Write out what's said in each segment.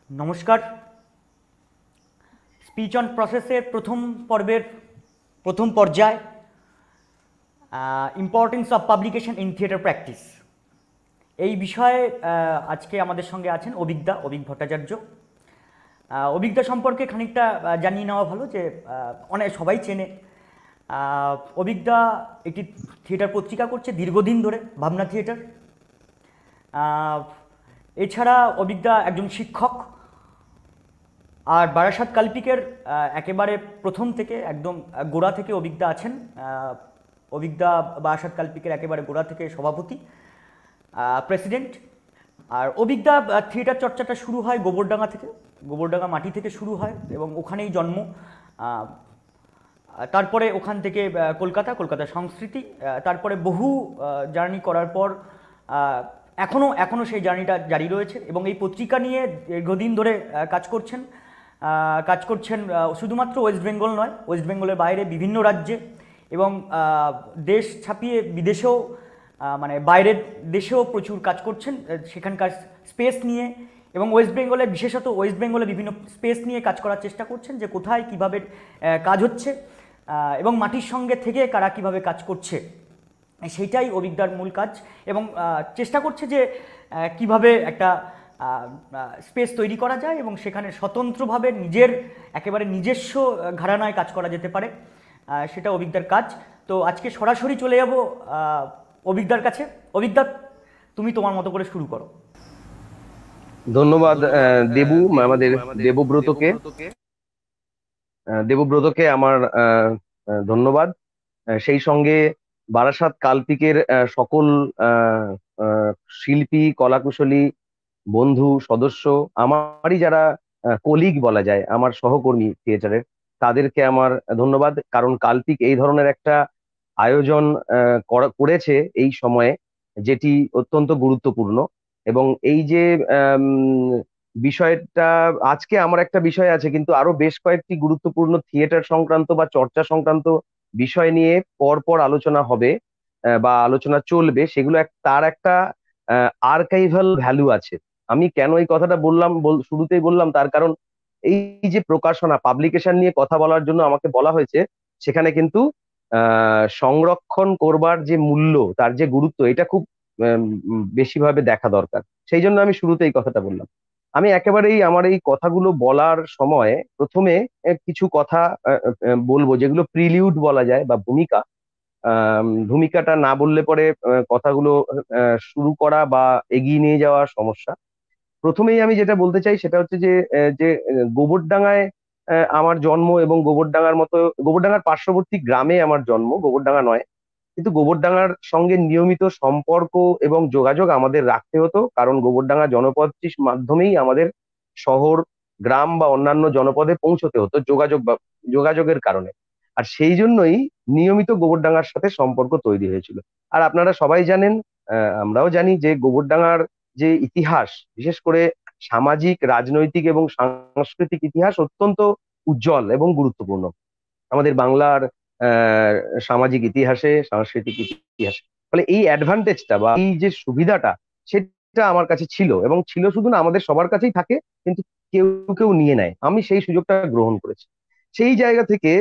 নমস্কার। Speech on প্রসেসের প্রথম পর্বের প্রথম পর্যায়, importance of publication in theatre practice, এই বিষয়ে আজকে আমাদের সঙ্গে আছেন অভিক ভট্টাচার্য। অভিজ্ঞতা সম্পর্কে খানিকটা জানিয়ে নেওয়া ভালো, যে অনেক সবাই চেনে। অভিজ্ঞতা একটি থিয়েটার পত্রিকা করছে দীর্ঘদিন ধরে, ভাবনা থিয়েটার। এছাড়া অভিজ্ঞতা একজন শিক্ষক, আর বারাসাত কাল্পিকের একেবারে প্রথম থেকে একদম গোড়া থেকে অভিজ্ঞতা আছেন। অভিজ্ঞতা বারাসাত কাল্পিকের একেবারে গোড়া থেকে সভাপতি, প্রেসিডেন্ট। আর অভিজ্ঞতা থিয়েটার চর্চাটা শুরু হয় গোবরডাঙ্গা থেকে, গোবরডাঙ্গা মাটি থেকে শুরু হয় এবং ওখানেই জন্ম। তারপরে ওখান থেকে কলকাতা সংস্কৃতি, তারপরে বহু জার্নি করার পর এখনও সেই জার্নিটা জারি রয়েছে এবং এই পত্রিকা নিয়ে দীর্ঘদিন ধরে কাজ করছেন শুধুমাত্র ওয়েস্ট বেঙ্গল নয়, ওয়েস্ট বেঙ্গলের বাইরে বিভিন্ন রাজ্যে এবং দেশ ছাপিয়ে বিদেশেও, মানে বাইরের দেশেও প্রচুর কাজ করছেন সেখানকার স্পেস নিয়ে। এবং ওয়েস্ট বেঙ্গলে, বিশেষত ওয়েস্ট বেঙ্গলে বিভিন্ন স্পেস নিয়ে কাজ করার চেষ্টা করছেন, যে কোথায় কীভাবে কাজ হচ্ছে এবং মাটির সঙ্গে থেকে কারা কীভাবে কাজ করছে, সেইটাই অভিজ্ঞতার মূল কাজ। এবং চেষ্টা করছে যে কিভাবে একটা স্পেস তৈরি করা যায় এবং সেখানে স্বতন্ত্রভাবে একেবারে নিজস্ব ঘরানায় কাজ করা যেতে পারে, সেটা অভিজ্ঞতার কাজ। তো আজকে সরাসরি চলে যাব অভিজ্ঞতার কাছে। অভিজ্ঞতা, তুমি তোমার মতো করে শুরু করো। ধন্যবাদ দেবু, আমাদের দেবব্রতকে। দেবব্রতকে আমার ধন্যবাদ। সেই সঙ্গে বারাসাত কাল্পিকের সকল আহ, আহ, শিল্পী, কলাকুশলী, বন্ধু, সদস্য, আমারই যারা কলিগ বলা যায়, আমার সহকর্মী থিয়েটারের, তাদেরকে আমার ধন্যবাদ। কারণ কাল্পিক এই ধরনের একটা আয়োজন করেছে এই সময়ে, যেটি অত্যন্ত গুরুত্বপূর্ণ। এবং এই যে আম, বিষয়টা, আজকে আমার একটা বিষয় আছে, কিন্তু আরো বেশ কয়েকটি গুরুত্বপূর্ণ থিয়েটার সংক্রান্ত বা চর্চা সংক্রান্ত বিষয় নিয়ে পর পর আলোচনা হবে বা আলোচনা চলবে। সেগুলো তার একটা আর্কাইভাল ভ্যালু আছে। আমি কেন এই কথাটা বললাম, শুরুতেই বললাম, তার কারণ এই যে প্রকাশনা, পাবলিকেশন নিয়ে কথা বলার জন্য আমাকে বলা হয়েছে, সেখানে কিন্তু সংরক্ষণ করবার যে মূল্য, তার যে গুরুত্ব, এটা খুব বেশিভাবে দেখা দরকার। সেই জন্য আমি শুরুতে এই কথাটা বললাম। আমি একেবারেই আমার এই কথাগুলো বলার সময় প্রথমে কিছু কথা বলবো, যেগুলো প্রিলিউড বলা যায় বা ভূমিকা। ভূমিকাটা না বললে পরে কথাগুলো শুরু করা বা এগিয়ে নিয়ে যাওয়া সমস্যা। প্রথমেই আমি যেটা বলতে চাই সেটা হচ্ছে যে গোবরডাঙ্গায় আমার জন্ম, এবং গোবরডাঙ্গার পার্শ্ববর্তী গ্রামে আমার জন্ম, গোবরডাঙ্গা নয়। কিন্তু গোবরডাঙ্গার সঙ্গে নিয়মিত সম্পর্ক এবং যোগাযোগ আমাদের রাখতে হতো, কারণ গোবরডাঙ্গা জনপদটির মাধ্যমেই আমাদের শহর, গ্রাম বা অন্যান্য জনপদে পৌঁছতে হতো, যোগাযোগের কারণে। আর সেই জন্যই নিয়মিত গোবরডাঙ্গার সাথে সম্পর্ক তৈরি হয়েছিল। আর আপনারা সবাই জানেন, আমরাও জানি, যে গোবরডাঙ্গার যে ইতিহাস, বিশেষ করে সামাজিক, রাজনৈতিক এবং সাংস্কৃতিক ইতিহাস অত্যন্ত উজ্জ্বল এবং গুরুত্বপূর্ণ আমাদের বাংলার সামাজিক ইতিহাসে, সাংস্কৃতিক ইতিহাসে। ফলে এই অ্যাডভান্টেজটা বা এই যে সুবিধাটা, সেটা আমার কাছে ছিল, এবং ছিল শুধু না, আমাদের সবার কাছেই থাকে, কিন্তু কেউ কেউ নিয়ে নেয়। আমি সেই সুযোগটা গ্রহণ করেছি। সেই জায়গা থেকে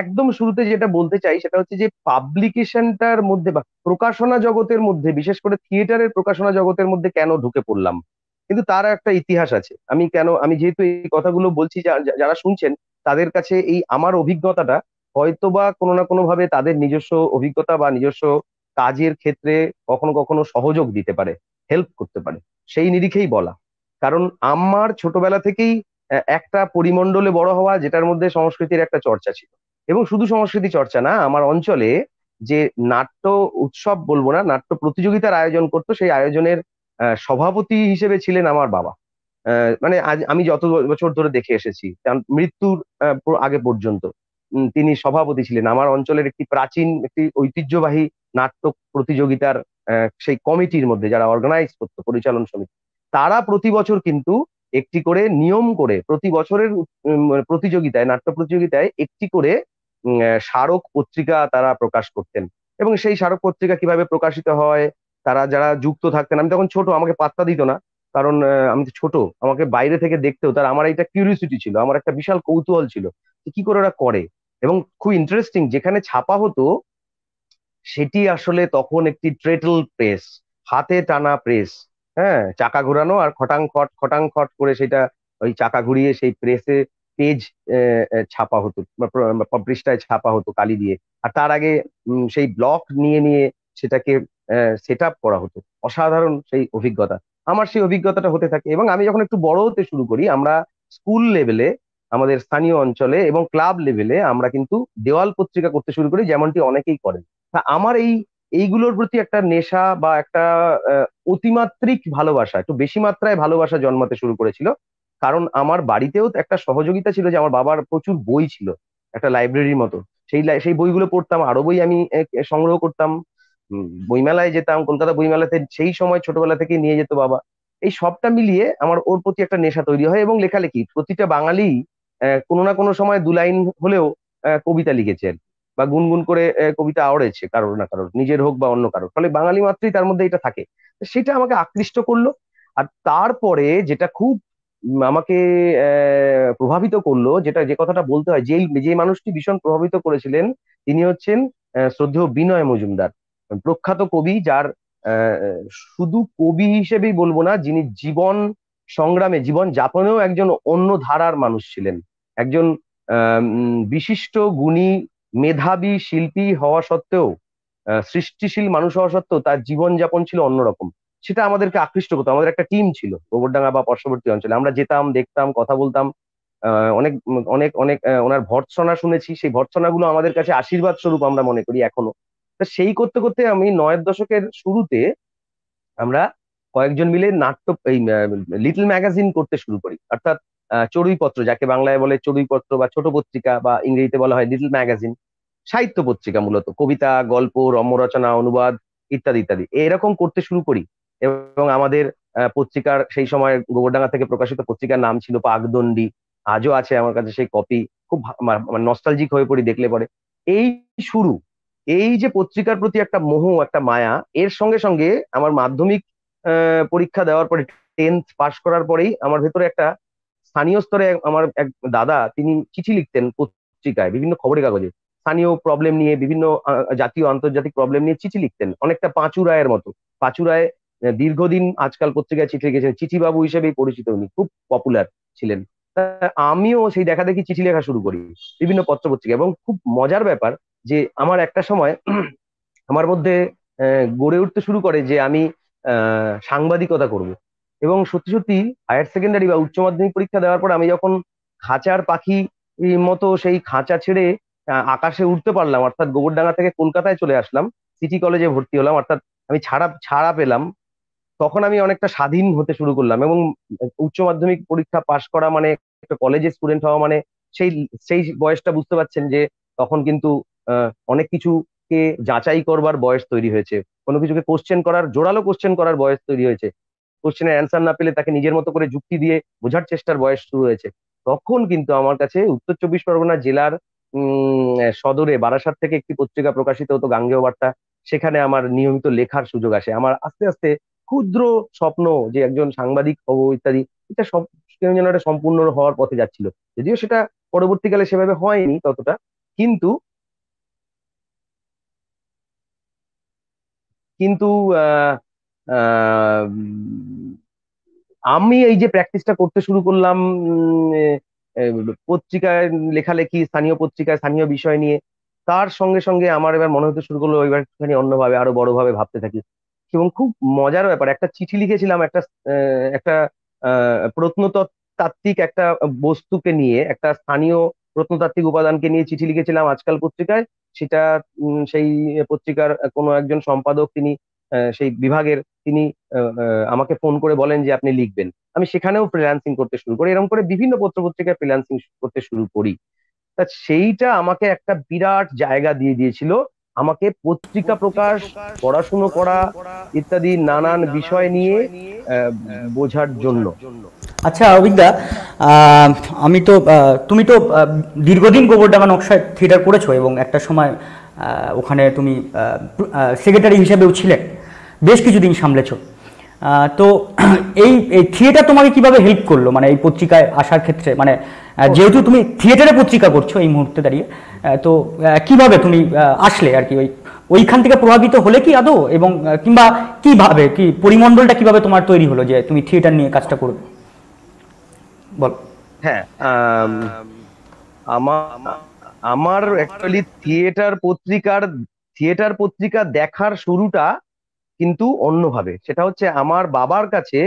একদম শুরুতে যেটা বলতে চাই সেটা হচ্ছে যে পাবলিকেশনটার মধ্যে বা প্রকাশনা জগতের মধ্যে, বিশেষ করে থিয়েটারের প্রকাশনা জগতের মধ্যে কেন ঢুকে পড়লাম। কিন্তু তার একটা ইতিহাস আছে। আমি যেহেতু এই কথাগুলো বলছি, যারা শুনছেন তাদের কাছে এই আমার অভিজ্ঞতাটা হয়তোবা কোনো না কোনো ভাবে তাদের নিজস্ব অভিজ্ঞতা বা নিজস্ব কাজের ক্ষেত্রে কখনো কখনো সহযোগ দিতে পারে, হেল্প করতে পারে, সেই নিরিখেই বলা। কারণ আমার ছোটবেলা থেকেই একটা পরিমণ্ডলে বড় হওয়া, যেটার মধ্যে সংস্কৃতির একটা চর্চা ছিল। এবং শুধু সংস্কৃতি চর্চা না, আমার অঞ্চলে যে নাট্য উৎসব বলবো না, নাট্য প্রতিযোগিতার আয়োজন করতো, সেই আয়োজনের সভাপতি হিসেবে ছিলেন আমার বাবা। মানে আজ আমি যত বছর ধরে দেখে এসেছি, তার মৃত্যুর আগে পর্যন্ত তিনি সভাপতি ছিলেন আমার অঞ্চলের একটি প্রাচীন, একটি ঐতিহ্যবাহী নাট্য প্রতিযোগিতার সেই কমিটির মধ্যে, যারা অর্গানাইজ করতো, পরিচালন সমিতি। তারা প্রতি বছর কিন্তু একটি করে নিয়ম করে, প্রতি বছরের প্রতিযোগিতায়, নাট্য প্রতিযোগিতায় একটি করে স্মারক পত্রিকা তারা প্রকাশ করতেন। এবং সেই স্মারক পত্রিকা কিভাবে প্রকাশিত হয়, তারা যারা যুক্ত থাকতেন, আমি তখন ছোট, আমাকে পাত্তা দিত না, কারণ আমি তো ছোট, আমাকে বাইরে থেকে দেখতে হতো। আর আমার একটা কিউরিওসিটি ছিল, আমার একটা বিশাল কৌতূহল ছিল যে কি করে ওরা করে। এবং খুব ইন্টারেস্টিং, যেখানে ছাপা হতো সেটি আসলে তখন একটি ট্রেটল প্রেস, হাতে টানা প্রেস। হ্যাঁ, চাকা ঘোরানো আর খটাং খট করে সেটা ওই চাকা ঘুরিয়ে সেই প্রেসে পেজ ছাপা হতো বা পৃষ্ঠায় ছাপা হতো কালি দিয়ে। আর তার আগে সেই ব্লক নিয়ে নিয়ে সেটাকে সেট আপ করা হতো। অসাধারণ সেই অভিজ্ঞতা, আমার সেই অভিজ্ঞতাটা হতে থাকে। এবং আমি যখন একটু বড় হতে শুরু করি, আমরা স্কুল লেভেলে, আমাদের স্থানীয় অঞ্চলে এবং ক্লাব লেভেলে আমরা কিন্তু দেওয়াল পত্রিকা করতে শুরু করি, যেমনটি অনেকেই করেন। তা আমার এইগুলোর প্রতি একটা নেশা বা একটা অতিমাত্রিক ভালোবাসা, একটু বেশি মাত্রায় ভালোবাসা জন্মাতে শুরু করেছিল। কারণ আমার বাড়িতেও তো একটা সহযোগিতা ছিল যে আমার বাবার প্রচুর বই ছিল, একটা লাইব্রেরির মতো। সেই বইগুলো পড়তাম, আরো বই আমি সংগ্রহ করতাম। বইমেলায় যেতাম, কলকাতা বইমেলাতে সেই সময় ছোটবেলা থেকে নিয়ে যেত বাবা। এই সবটা মিলিয়ে আমার ওর প্রতি একটা নেশা তৈরি হয়। এবং লেখালেখি, প্রতিটা বাঙালি কোনো না কোনো সময় দু লাইন হলেও কবিতা লিখেছে আর কি, বা গুনগুন করে কবিতা আওড়েছে কারোর না কারোর, নিজের হোক বা অন্য কারোর। ফলে বাঙালি মাত্রই তার মধ্যে এটা থাকে। তো সেটা আমাকে আকৃষ্ট করলো। আর তারপরে যেটা খুব আমাকে প্রভাবিত করলো, যে কথাটা বলতে হয়, যে মানুষটি ভীষণ প্রভাবিত করেছিলেন তিনি হচ্ছেন শ্রদ্ধেয় বিনয় মজুমদার, প্রখ্যাত কবি, যার আহ, শুধু কবি হিসেবেই বলবো না, যিনি জীবন সংগ্রামে, জীবন যাপনেও একজন অন্য ধারার মানুষ ছিলেন। একজন বিশিষ্ট গুণী মেধাবী শিল্পী হওয়া সত্ত্বেও, সৃষ্টিশীল মানুষ হওয়া সত্ত্বেও তার জীবনযাপন ছিল অন্যরকম। সেটা আমাদেরকে আকৃষ্ট করতো। আমাদের একটা টিম ছিল গোবরডাঙ্গা বা পার্শ্ববর্তী অঞ্চলে, আমরা যেতাম, দেখতাম, কথা বলতাম। অনেক অনেক অনেক ওনার ভর্ৎসনা শুনেছি, সেই ভর্ৎসনাগুলো আমাদের কাছে আশীর্বাদ স্বরূপ আমরা মনে করি এখনো। তা সেই করতে করতে আমি 9-এর দশকের শুরুতে আমরা কয়েকজন মিলে নাট্য, এই লিটল ম্যাগাজিন করতে শুরু করি। অর্থাৎ চড়ুইপত্র, যাকে বাংলায় বলে চড়ুইপত্র বা ছোট পত্রিকা, বা ইংরেজিতে বলা হয় লিটল ম্যাগাজিন, সাহিত্য পত্রিকা, মূলত কবিতা, গল্প, রম্যরচনা, অনুবাদ ইত্যাদি ইত্যাদি এরকম করতে শুরু করি। এবং আমাদের পত্রিকার, সেই সময় গোবরডাঙ্গা থেকে প্রকাশিত পত্রিকার নাম ছিল পাকদণ্ডী। আজও আছে আমার কাছে সেই কপি, খুব নস্টালজিক হয়ে পড়ি দেখলে পরে। এই শুরু, এই যে পত্রিকার প্রতি একটা মোহ, একটা মায়া, এর সঙ্গে সঙ্গে আমার মাধ্যমিক পরীক্ষা দেওয়ার পরে, 10th পাশ করার পরেই আমার ভেতরে একটা স্থানীয় স্তরে, আমার এক দাদা, তিনি চিঠি লিখতেন পত্রিকায়, বিভিন্ন খবরের কাগজে স্থানীয় প্রবলেম নিয়ে, বিভিন্ন জাতীয় আন্তর্জাতিক প্রবলেম নিয়ে চিঠি লিখতেন, অনেকটা পাঁচু রায়ের মতো। পাঁচু রায় দীর্ঘদিন আজকাল পত্রিকায় চিঠি লিখেছেন, চিঠিবাবু হিসেবেই পরিচিত, উনি খুব পপুলার ছিলেন। তা আমিও সেই দেখা দেখি চিঠি লেখা শুরু করি বিভিন্ন পত্র পত্রিকা। এবং খুব মজার ব্যাপার যে আমার একটা সময় আমার মধ্যে গড়ে উঠতে শুরু করে যে আমি সাংবাদিকতা করব। এবং সত্যি সত্যি হায়ার সেকেন্ডারি বা উচ্চ মাধ্যমিক পরীক্ষা দেওয়ার পর আমি যখন খাঁচার পাখি মতো সেই খাঁচা ছেড়ে আকাশে উঠতে পারলাম, অর্থাৎ গোবরডাঙ্গা থেকে কলকাতায় চলে আসলাম, সিটি কলেজে ভর্তি হলাম, অর্থাৎ আমি ছাড়া ছাড়া পেলাম, তখন আমি অনেকটা স্বাধীন হতে শুরু করলাম। এবং উচ্চ মাধ্যমিক পরীক্ষা পাশ করা মানে, একটা কলেজের স্টুডেন্ট হওয়া মানে, সেই সেই বয়সটা বুঝতে পারছেন যে তখন কিন্তু অনেক কিছুকে যাচাই করবার বয়স তৈরি হয়েছে, কোনো কিছুকে কোশ্চেন করার, জোরালো কোশ্চেন করার বয়স তৈরি হয়েছে, কোশ্চেনের অ্যান্সার না পেলে তাকে নিজের মতো করে যুক্তি দিয়ে বোঝার চেষ্টার বয়স শুরু হয়েছে। তখন কিন্তু আমার কাছে উত্তর চব্বিশ পরগনা জেলার সদরে বারাসাত থেকে একটি পত্রিকা প্রকাশিত হতো, গাঙ্গেয় বার্তা। সেখানে আমার নিয়মিত লেখার সুযোগ আসে। আমার আস্তে আস্তে ক্ষুদ্র স্বপ্ন যে একজন সাংবাদিক হব ইত্যাদি, এটা সব কেন যেন একটা সম্পূর্ণ হওয়ার পথে যাচ্ছিল। যদিও সেটা পরবর্তীকালে সেভাবে হয়নি ততটা, কিন্তু কিন্তু আহ আহ আমি এই যে প্র্যাকটিসটা করতে শুরু করলাম, পত্রিকায় লেখালেখি, স্থানীয় পত্রিকায় স্থানীয় বিষয় নিয়ে, তার সঙ্গে সঙ্গে আমার এবার মনে হতে শুরু করলো এবার একটুখানি অন্যভাবে, আরো বড়ভাবে ভাবতে থাকি। এবং খুব মজার ব্যাপার, একটা চিঠি লিখেছিলাম একটা প্রত্নতাত্ত্বিক একটা বস্তুকে নিয়ে, একটা স্থানীয় প্রত্নতাত্ত্বিক উপাদানকে নিয়ে চিঠি লিখেছিলাম আজকাল পত্রিকায়। সেটা সেই পত্রিকার কোনো একজন সম্পাদক, তিনি সেই বিভাগের, তিনি আমাকে ফোন করে বলেন যে আপনি লিখবেন। আমি সেখানেও ফ্রিল্যান্সিং করতে শুরু করি, এরকম করে বিভিন্ন পত্র পত্রিকায় ফ্রিল্যান্সিং করতে শুরু করি। তা সেইটা আমাকে একটা বিরাট জায়গা দিয়ে দিয়েছিল, আমাকে পত্রিকা প্রকাশ, পড়াশুনো করা ইত্যাদি নানান বিষয় নিয়ে আহ, বোঝার জন্য। আচ্ছা অভিজ্ঞা, আহ, আমি তো তুমি তো দীর্ঘদিন গোবরডাঙ্গা নকশা থিয়েটার করেছো এবং একটা সময় ওখানে তুমি সেক্রেটারি হিসেবেও ছিলে, বেশ কিছুদিন সামলেছো। তো এই এই থিয়েটার তোমাকে কিভাবে হেল্প করলো মানে এই পত্রিকায় আসার ক্ষেত্রে, মানে যেহেতু তুমি থিয়েটারে পত্রিকা করছো এই মুহূর্তে দাঁড়িয়ে, তো কিভাবে তুমি আসলে আর কি ওইখান থেকে প্রভাবিত হলে কি আদৌ, এবং কিংবা কিভাবে কি পরিমণ্ডলটা কিভাবে তোমার তৈরি হলো যে তুমি থিয়েটার নিয়ে কাজটা করবে, বল। হ্যাঁ, আমার আমার অ্যাকচুয়ালি থিয়েটার পত্রিকা দেখার শুরুটা কিন্তু অন্যভাবে। সেটা হচ্ছে আমার বাবার কাছে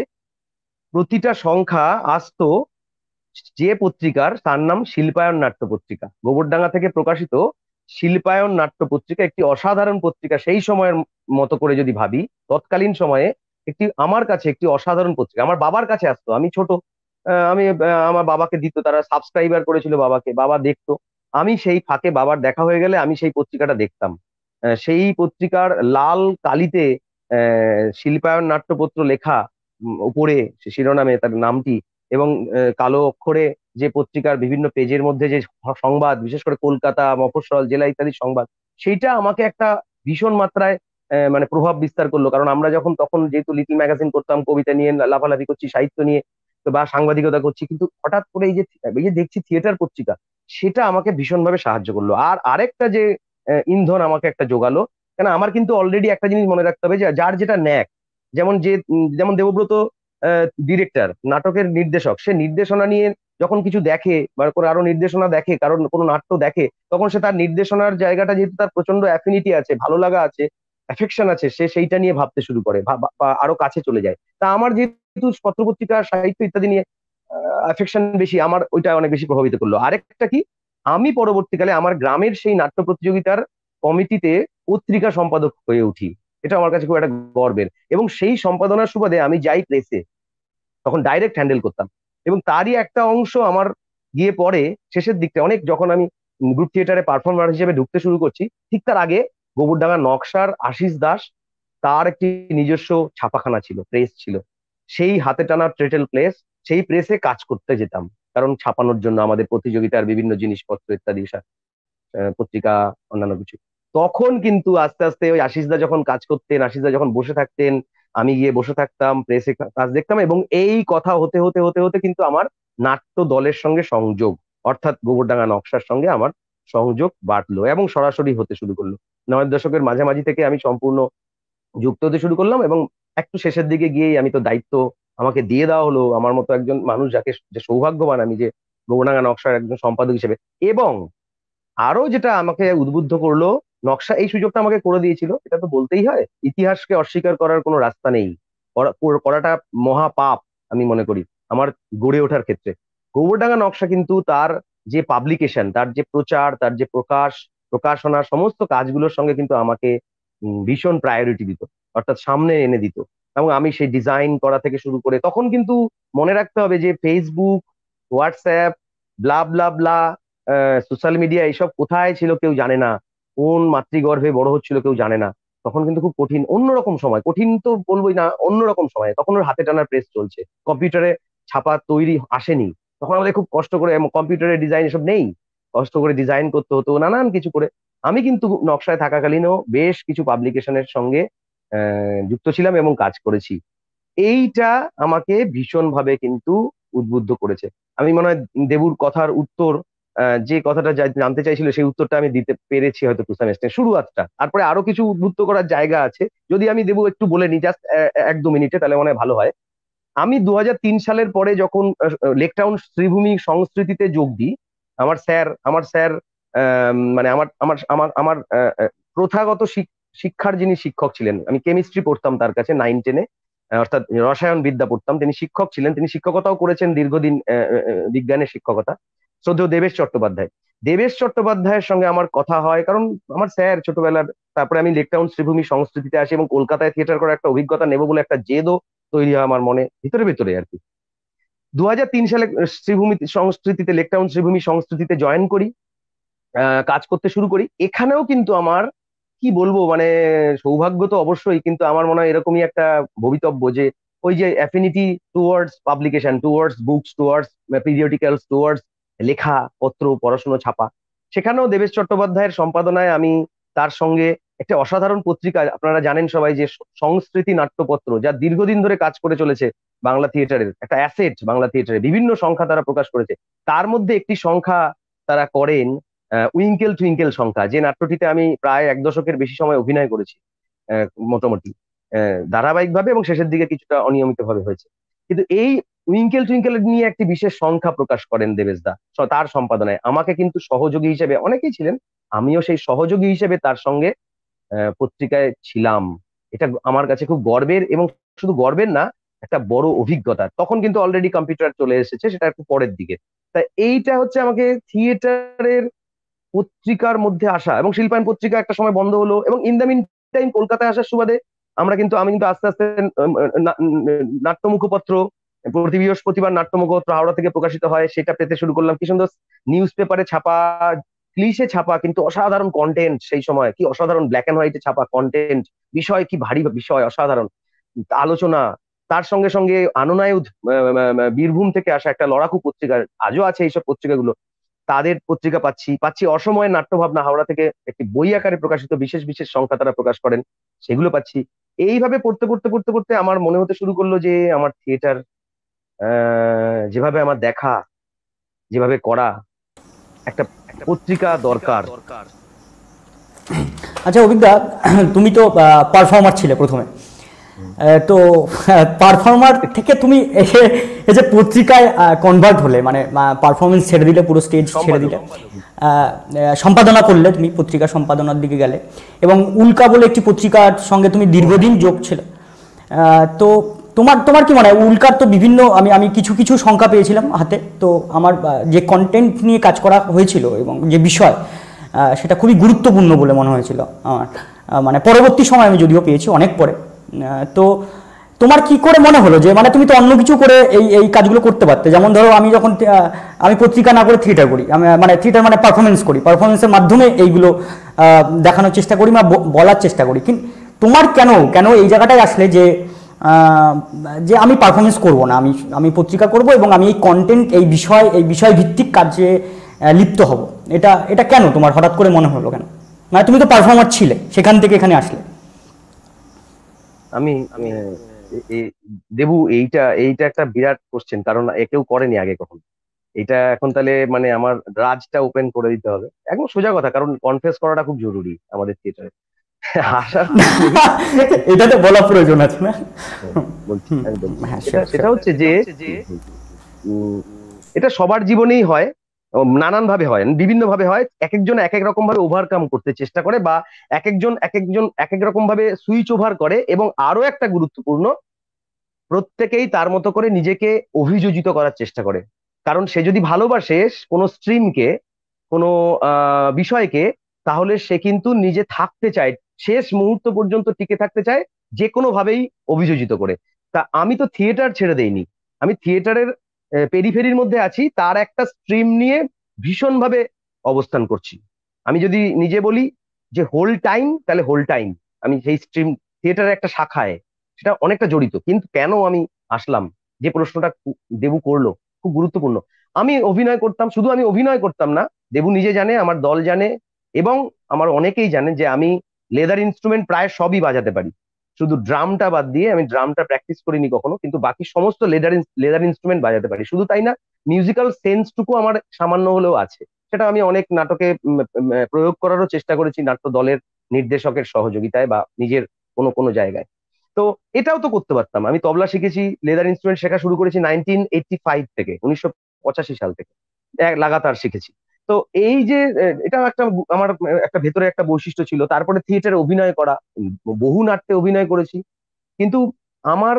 প্রতিটা সংখ্যা আসতো যে পত্রিকার, তার নাম শিল্পায়ন নাট্য পত্রিকা, গোবরডাঙ্গা থেকে প্রকাশিত শিল্পায়ন নাট্য পত্রিকা, একটি অসাধারণ পত্রিকা সেই সময়ের মতো করে যদি ভাবি, তৎকালীন সময়ে আমার কাছে একটি অসাধারণ পত্রিকা আমার বাবার কাছে আসতো। আমি ছোট, আমার বাবাকে দিত, তারা সাবস্ক্রাইবার করেছিল বাবাকে, বাবা দেখতো। আমি সেই ফাঁকে বাবার দেখা হয়ে গেলে আমি সেই পত্রিকাটা দেখতাম। সেই পত্রিকার লাল কালিতে শিল্পায়ন নাট্যপত্র লেখা, উপরে সে শিরোনামে তার নামটি, এবং কালো অক্ষরে যে পত্রিকার বিভিন্ন পেজের মধ্যে যে সংবাদ, বিশেষ করে কলকাতা, মফস্বল, জেলা ইত্যাদি সংবাদ, সেইটা আমাকে একটা ভীষণ মাত্রায় মানে প্রভাব বিস্তার করলো। কারণ আমরা যখন তখন যেহেতু লিটল ম্যাগাজিন করতাম, কবিতা নিয়ে লাফালাফি করছি, সাহিত্য নিয়ে তো বা সাংবাদিকতা করছি, কিন্তু হঠাৎ করে এই যে দেখছি থিয়েটার পত্রিকা, সেটা আমাকে ভীষণভাবে সাহায্য করলো। আর আরেকটা যে ইন্ধন আমাকে একটা জোগালো, কেন আমার কিন্তু অলরেডি একটা জিনিস মনে রাখতে হবে যে যার যেটা ন্যাক, যেমন দেবব্রত ডিরেক্টর, নাটকের নির্দেশক, সে নির্দেশনা নিয়ে যখন কিছু দেখে বা কোনো আরো নির্দেশনা দেখে, কারণ কোনো নাট্য দেখে, তখন সে তার নির্দেশনার জায়গাটা, যেহেতু তার প্রচন্ড অ্যাফিনিটি আছে, ভালো লাগা আছে, অ্যাফেকশন আছে, সে সেইটা নিয়ে ভাবতে শুরু করে বা আরো কাছে চলে যায়। তা আমার যেহেতু পত্রপত্রিকা, সাহিত্য ইত্যাদি নিয়ে অ্যাফেকশন বেশি, আমার ওইটা অনেক বেশি প্রভাবিত করলো। আরেকটা কি, আমি পরবর্তীকালে আমার গ্রামের সেই নাট্য প্রতিযোগিতার কমিটিতে পত্রিকা সম্পাদক হয়ে উঠি। এটা আমার কাছে খুব একটা গর্বের। এবং সেই সম্পাদনার সুবাদে আমি যাই প্রেসে, তখন ডাইরেক্ট হ্যান্ডেল করতাম, এবং তারই একটা অংশ আমার গিয়ে পড়ে শেষের দিকটা, অনেক যখন আমি গ্রুপ থিয়েটারে পারফর্মার হিসেবে ঢুকতে শুরু করছি, ঠিক তার আগে গোবরডাঙ্গা নকশার আশিস দাস, তার একটি নিজস্ব ছাপাখানা ছিল, প্রেস ছিল, সেই হাতে টানা ট্রেটেল প্রেস, সেই প্রেসে কাজ করতে যেতাম। কারণ ছাপানোর জন্য আমাদের প্রতিযোগিতার বিভিন্ন জিনিসপত্র ইত্যাদি, পত্রিকা, অন্যান্য কিছু। তখন কিন্তু আস্তে আস্তে ওই আশিসদা যখন কাজ করতেন, আশিসদা যখন বসে থাকতেন, আমি গিয়ে বসে থাকতাম, প্রেসে কাজ দেখতাম, এবং এই কথা হতে হতে হতে হতে কিন্তু আমার নাট্য দলের সঙ্গে সংযোগ, অর্থাৎ গোবরডাঙ্গা নকশার সঙ্গে আমার সংযোগ বাড়লো এবং সরাসরি হতে শুরু করলো। 90 দশকের মাঝামাঝি থেকে আমি সম্পূর্ণ যুক্ত হতে শুরু করলাম, এবং একটু শেষের দিকে গিয়েই আমি তো দায়িত্ব আমাকে দিয়ে দেওয়া হলো, আমার মতো একজন মানুষ যাকে, যে সৌভাগ্যবান আমি যে গোবরডাঙ্গা নকশার একজন সম্পাদক হিসেবে। এবং আরো যেটা আমাকে উদ্বুদ্ধ করলো, নকশা এই সুযোগটা আমাকে করে দিয়েছিল, এটা তো বলতেই হয়, ইতিহাসকে অস্বীকার করার কোনো রাস্তা নেই, করাটা মহা পাপ আমি মনে করি আমার গড়ে ওঠার ক্ষেত্রে। গোবরডাঙ্গা নকশা কিন্তু তার যে পাবলিকেশন, তার যে প্রচার, তার যে প্রকাশনা, সমস্ত কাজগুলোর সঙ্গে কিন্তু আমাকে ভীষণ প্রায়োরিটি দিত, অর্থাৎ সামনে এনে দিত। এবং আমি সেই ডিজাইন করা থেকে শুরু করে, তখন কিন্তু মনে রাখতে হবে যে ফেসবুক, হোয়াটসঅ্যাপ, ব্লা ব্লা ব্লা, সোশ্যাল মিডিয়া এইসব কোথায় ছিল কেউ জানে না, কোন মাতৃগর্ভে বড় হচ্ছিল কেউ জানে না। তখন কিন্তু খুব কঠিন, অন্যরকম সময়, কঠিন তো বলবোই না, অন্যরকম সময়। তখন ওর হাতে টানা প্রেস চলছে, কম্পিউটারে ছাপা তৈরি আসেনি, তখন আমাদের খুব কষ্ট করে, কম্পিউটারের ডিজাইন এসব নেই, কষ্ট করে ডিজাইন করতে হতো নানান কিছু করে। আমি কিন্তু নকশায় থাকাকালীনও বেশ কিছু পাবলিকেশনের সঙ্গে যুক্ত ছিলাম এবং কাজ করেছি। এইটা আমাকে ভীষণ ভাবে কিন্তু উদ্বুদ্ধ করেছে। আমি মনে হয় দেবুর কথার উত্তর, যে কথাটা জানতে চাইছিল, সেই উত্তরটা আমি দিতে পেরেছি হয়তো টু সাম এক্সটেন্ট, শুরুয়াতটা। তারপরে আরো কিছু উদ্বুদ্ধ করার জায়গা আছে, যদি আমি দেবু একটু বলে নিই জাস্ট 1-2 মিনিটে, তাহলে মনে হয় ভালো হয়। আমি 2003 সালের পরে যখন লেকটাউন শ্রীভূমি সংস্কৃতিতে যোগ দিই, আমার স্যার মানে আমার আমার আমার আমার প্রথাগত শিক্ষার যিনি শিক্ষক ছিলেন, আমি কেমিস্ট্রি পড়তাম তার কাছে 9-10-এ, অর্থাৎ রসায়ন বিদ্যা পড়তাম, তিনি শিক্ষক ছিলেন, তিনি শিক্ষকতাও করেছেন দীর্ঘদিন, বিজ্ঞানের শিক্ষকতা, শ্রদ্ধেয় দেবেশ চট্টোপাধ্যায়ের সঙ্গে আমার কথা হয়, কারণ আমার স্যার ছোটবেলার। তারপরে আমি লেকটাউন শ্রীভূমি সংস্কৃতিতে আসি, এবং কলকাতায় থিয়েটার করার একটা অভিজ্ঞতা নেবো বলে একটা জেদও তৈরি হয় আমার মনে, ভিতরে ভিতরে আর কি। 2003 সালে লেকটাউন শ্রীভূমি সংস্কৃতিতে জয়েন করি, কাজ করতে শুরু করি। এখানেও কিন্তু আমার, কি বলবো, মানে সৌভাগ্য তো অবশ্যই, কিন্তু আমার মনে হয় এরকমই একটা ভবিতব্য, যে ওই যে affinity towards publication, towards books, towards periodicals, towards লেখা পত্র, পড়াশুনো, ছাপা, সেখানেও দেবেশ চট্টোপাধ্যায়ের সম্পাদনায় আমি তার সঙ্গে একটা অসাধারণ পত্রিকা, আপনারা জানেন সবাই, যে সংস্কৃতি নাট্যপত্র, যা দীর্ঘদিন ধরে কাজ করে চলেছে বাংলা থিয়েটারের একটা অ্যাসেট। বাংলা থিয়েটারে বিভিন্ন সংখ্যা তারা প্রকাশ করেছে, তার মধ্যে একটি সংখ্যা তারা করেন উইঙ্কেল টুইঙ্কেল সংখ্যা, যে নাট্যটিতে আমি প্রায় 1 দশকের বেশি সময় অভিনয় করেছি মোটামুটি ধারাবাহিকভাবে, এবং শেষের দিকে কিছুটা অনিয়মিত ভাবে হয়েছে। কিন্তু এই উইঙ্কেল টুইঙ্কেল নিয়ে একটি বিশেষ সংখ্যা প্রকাশ করেন দেবেশ দা তার সম্পাদনায়। আমাকে কিন্তু সহযোগী হিসেবে, অনেকেই ছিলেন, আমিও সেই সহযোগী হিসেবে তার সঙ্গে পত্রিকায় ছিলাম। এটা আমার কাছে খুব গর্বের, এবং শুধু গর্বের না, একটা বড় অভিজ্ঞতা। তখন কিন্তু অলরেডি কম্পিউটার চলে এসেছে, সেটা একটু পরের দিকে। তাই এইটা হচ্ছে আমাকে থিয়েটারের পত্রিকার মধ্যে আসা, এবং শিল্পায়ন পত্রিকা একটা সময় বন্ধ হলো, এবং ইন দ্য মিন টাইম কলকাতায় আসার সুবাদে আমি কিন্তু আস্তে আস্তে নাট্য মুখপত্র, প্রতি বৃহস্পতিবার নাট্য মুখপত্র হাওড়া থেকে প্রকাশিত হয়, সেটা পেতে শুরু করলাম। কি সুন্দর নিউজ পেপারে ছাপা, ক্লিশে ছাপা, কিন্তু অসাধারণ কন্টেন্ট। সেই সময় কি অসাধারণ ব্ল্যাক এন্ড হোয়াইটে ছাপা কন্টেন্ট, বিষয় কি ভারী বিষয়, অসাধারণ আলোচনা। তার সঙ্গে সঙ্গে আননায়ুধ বীরভূম থেকে আসা একটা লড়াকু পত্রিকা, আজও আছে এইসব পত্রিকাগুলো, তাদের পত্রিকা পাচ্ছি পাচ্ছি অসময়ের নাট্যভাবনা হাওড়া থেকে একটি বই আকারে প্রকাশিত বিশেষ বিশেষ সংখ্যা তারা প্রকাশ করেন, সেগুলো পাচ্ছি। এইভাবে পড়তে পড়তে পড়তে পড়তে আমার মনে হতে শুরু করলো যে আমার থিয়েটার যেভাবে আমার দেখা, যেভাবে করা, একটা পত্রিকা দরকার। আচ্ছা অভিজ্ঞা, তুমি তো পারফর্মার ছিলে প্রথমে, তো পারফর্মার থেকে তুমি এই যে পত্রিকায় কনভার্ট হলে, মানে পারফরমেন্স ছেড়ে দিলে, পুরো স্টেজ ছেড়ে দিলে, সম্পাদনা করলে, তুমি পত্রিকা সম্পাদনার দিকে গেলে, এবং উল্কা বলে একটি পত্রিকার সঙ্গে তুমি দীর্ঘদিন যোগ ছিলে। তো তোমার তোমার কি মনে হয়, উল্কার তো বিভিন্ন, আমি কিছু কিছু সংখ্যা পেয়েছিলাম হাতে, তো আমার যে কন্টেন্ট নিয়ে কাজ করা হয়েছিল এবং যে বিষয়, সেটা খুবই গুরুত্বপূর্ণ বলে মনে হয়েছিল আমার। মানে পরবর্তী সময় আমি যদিও পেয়েছি অনেক পরে। তো তোমার কি করে মনে হলো যে, মানে তুমি তো অন্য কিছু করে এই এই কাজগুলো করতে পারতে, যেমন ধরো আমি যখন আমি পত্রিকা না করে থিয়েটার করি, আমি মানে থিয়েটার মানে পারফরমেন্স করি, পারফরমেন্সের মাধ্যমে এইগুলো দেখানোর চেষ্টা করি বা বলার চেষ্টা করি। কিন্তু তোমার কেন কেন এই জায়গাটায় আসলে যে যে আমি পারফরমেন্স করব না, আমি পত্রিকা করব এবং আমি এই কন্টেন্ট, এই বিষয় ভিত্তিক কাজে লিপ্ত হব, এটা এটা কেন তোমার হঠাৎ করে মনে হলো কেন? মানে তুমি তো পারফর্মার ছিলে, সেখান থেকে এখানে আসলে। আমি দেবু, এইটা এইটা একটা বিরাট কোশ্চেন, কারণ কেউ করেনি আগে কখন। এটা এখন তাহলে মানে আমার রাজটা ওপেন করে দিতে হবে, একদম সোজা কথা, কারণ কনফেস করাটা খুব জরুরি আমাদের থিয়েটারে। আসার পূর্বেই এটা তো বলা প্রয়োজন আছে না? বলছি, আমি বলছি, হ্যাঁ, এটা শিওর সেটা শিওর। হচ্ছে যে উম, এটা সবার জীবনেই হয়, নানান ভাবে হয়, বিভিন্ন ভাবে হয়, এক একজন এক এক রকম ভাবে ওভারকাম করতে চেষ্টা করে, বা এক একজন এক এক রকম ভাবে সুইচ ওভার করে। এবং আরো একটা গুরুত্বপূর্ণ, প্রত্যেকেই তার মতো করে নিজেকে অভিযোজিত করার চেষ্টা করে। কারণ সে যদি ভালোবাসে কোনো স্ট্রিমকে, কোনো বিষয়কে, তাহলে সে কিন্তু নিজে থাকতে চায়, শেষ মুহূর্ত পর্যন্ত টিকে থাকতে চায়, যে কোনো ভাবেই অভিযোজিত করে। তা আমি তো থিয়েটার ছেড়ে দেইনি, আমি থিয়েটারের পেরিফেরির মধ্যে আছি, তার একটা স্ট্রিম নিয়ে ভীষণভাবে অবস্থান করছি। আমি যদি নিজে বলি যে হোল টাইম, তাহলে হোল টাইম আমি সেই স্ট্রিম, থিয়েটারের একটা শাখায়, সেটা অনেকটা জড়িত। কিন্তু কেন আমি আসলাম, যে প্রশ্নটা দেবু করলো, খুব গুরুত্বপূর্ণ। আমি অভিনয় করতাম, শুধু আমি অভিনয় করতাম না, দেবু নিজে জানে, আমার দল জানে, এবং আমার অনেকেই জানেন যে আমি লেদার ইনস্ট্রুমেন্ট প্রায় সবই বাজাতে পারি। শুধু ড্রামটা বাদ দিয়ে, আমি ড্রামটা প্র্যাকটিস করিনি কখনো, কিন্তু বাকি সমস্ত লেদার ইনস্ট্রুমেন্ট বাজাতে পারি। শুধু তাই না, মিউজিক্যাল সেন্সটুকু আমার সামান্য হলেও আছে। সেটা আমি অনেক নাটকে প্রয়োগ করারও চেষ্টা করেছি, নাট্য দলের নির্দেশকের সহযোগিতায় বা নিজের কোনো কোনো জায়গায়। তো এটাও তো করতে পারতাম। আমি তবলা শিখেছি, লেদার ইনস্ট্রুমেন্ট শেখা শুরু করেছি 1985 থেকে, 1985 সাল থেকে লাগাতার শিখেছি। তো এই যে এটা একটা আমার একটা ভেতরে একটা বৈশিষ্ট্য ছিল। তারপরে থিয়েটারে অভিনয় করা, বহু নাট্যে অভিনয় করেছি। কিন্তু আমার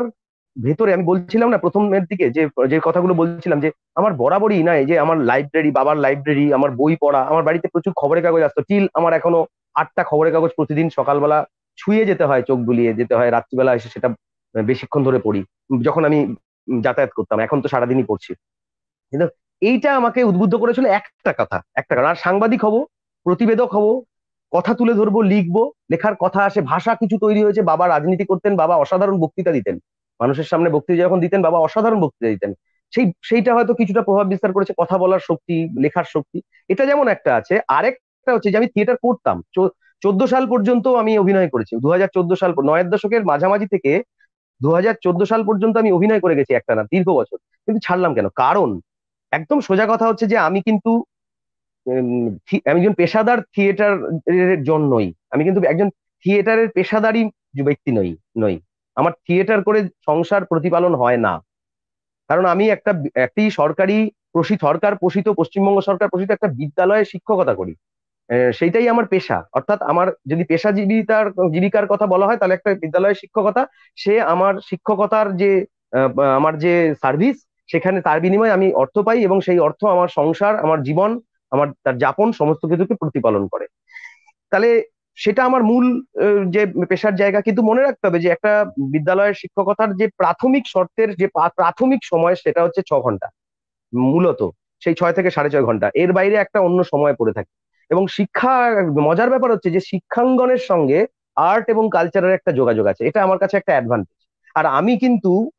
ভেতরে, আমি বলছিলাম না প্রথমের দিকে যে যে কথাগুলো বলছিলাম, যে আমার বরাবরই না, এই যে আমার লাইব্রেরি, বাবার লাইব্রেরি, আমার বই পড়া, আমার বাড়িতে প্রচুর খবরের কাগজ আসতো, টিল আমার এখনো 8টা খবরের কাগজ প্রতিদিন সকালবেলা ছুঁয়ে যেতে হয়, চোখ বুলিয়ে যেতে হয়, রাত্রিবেলা এসে সেটা বেশিক্ষণ ধরে পড়ি। যখন আমি যাতায়াত করতাম, এখন তো সারাদিনই পড়ছি। কিন্তু এইটা আমাকে উদ্বুদ্ধ করেছিল একটা কথা, একটা কারণ, আর সাংবাদিক হব, প্রতিবেদক হব, কথা তুলে ধরবো, লিখবো, লেখার কথা আসে, ভাষা কিছু তৈরি হয়েছে। বাবা রাজনীতি করতেন, বাবা অসাধারণ বক্তৃতা দিতেন, মানুষের সামনে বক্তৃতা যখন দিতেন, বাবা অসাধারণ বক্তৃতা দিতেন। সেইটা হয়তো কিছুটা প্রভাব বিস্তার করেছে, কথা বলার শক্তি, লেখার শক্তি। এটা যেমন একটা আছে, আরেকটা হচ্ছে যে আমি থিয়েটার করতাম, সাল পর্যন্ত আমি অভিনয় করেছি। 2014 সাল, 9-এর দশকের মাঝামাঝি থেকে 2014 সাল পর্যন্ত আমি অভিনয় করে গেছি একটানা দীর্ঘ বছর। কিন্তু ছাড়লাম কেন? কারণ একদম সোজা কথা হচ্ছে যে আমি কিন্তু আমি একজন পেশাদার থিয়েটার এর জন্যই, আমি কিন্তু একজন থিয়েটারের পেশাদারি ব্যক্তি নই নই আমার থিয়েটার করে সংসার প্রতিপালন হয় না। কারণ আমি একটি সরকার পোষিত, পশ্চিমবঙ্গ সরকার পোষিত একটা বিদ্যালয়ে শিক্ষকতা করি। সেইটাই আমার পেশা। অর্থাৎ আমার যদি জীবিকার কথা বলা হয়, তাহলে একটা বিদ্যালয়ের শিক্ষকতা, সে আমার শিক্ষকতার যে আমার যে সার্ভিস, সেখানে তার বিনিময়ে আমি অর্থ পাই, এবং সেই অর্থ আমার সংসার, আমার জীবন, আমার তার যাপন সমস্ত কিছুকে প্রতিপালন করে। তাহলে সেটা আমার মূল যে পেশার জায়গা। কিন্তু মনে রাখতে হবে যে একটা বিদ্যালয়ের শিক্ষকতার যে প্রাথমিক শর্তের যে প্রাথমিক সময়, সেটা হচ্ছে 6 ঘন্টা মূলত। সেই 6 থেকে 6.5 ঘন্টা, এর বাইরে একটা অন্য সময় পড়ে থাকে। এবং মজার ব্যাপার হচ্ছে যে শিক্ষাঙ্গনের সঙ্গে আর্ট এবং কালচারের একটা যোগাযোগ আছে, এটা আমার কাছে একটা অ্যাডভান্টেজ। আর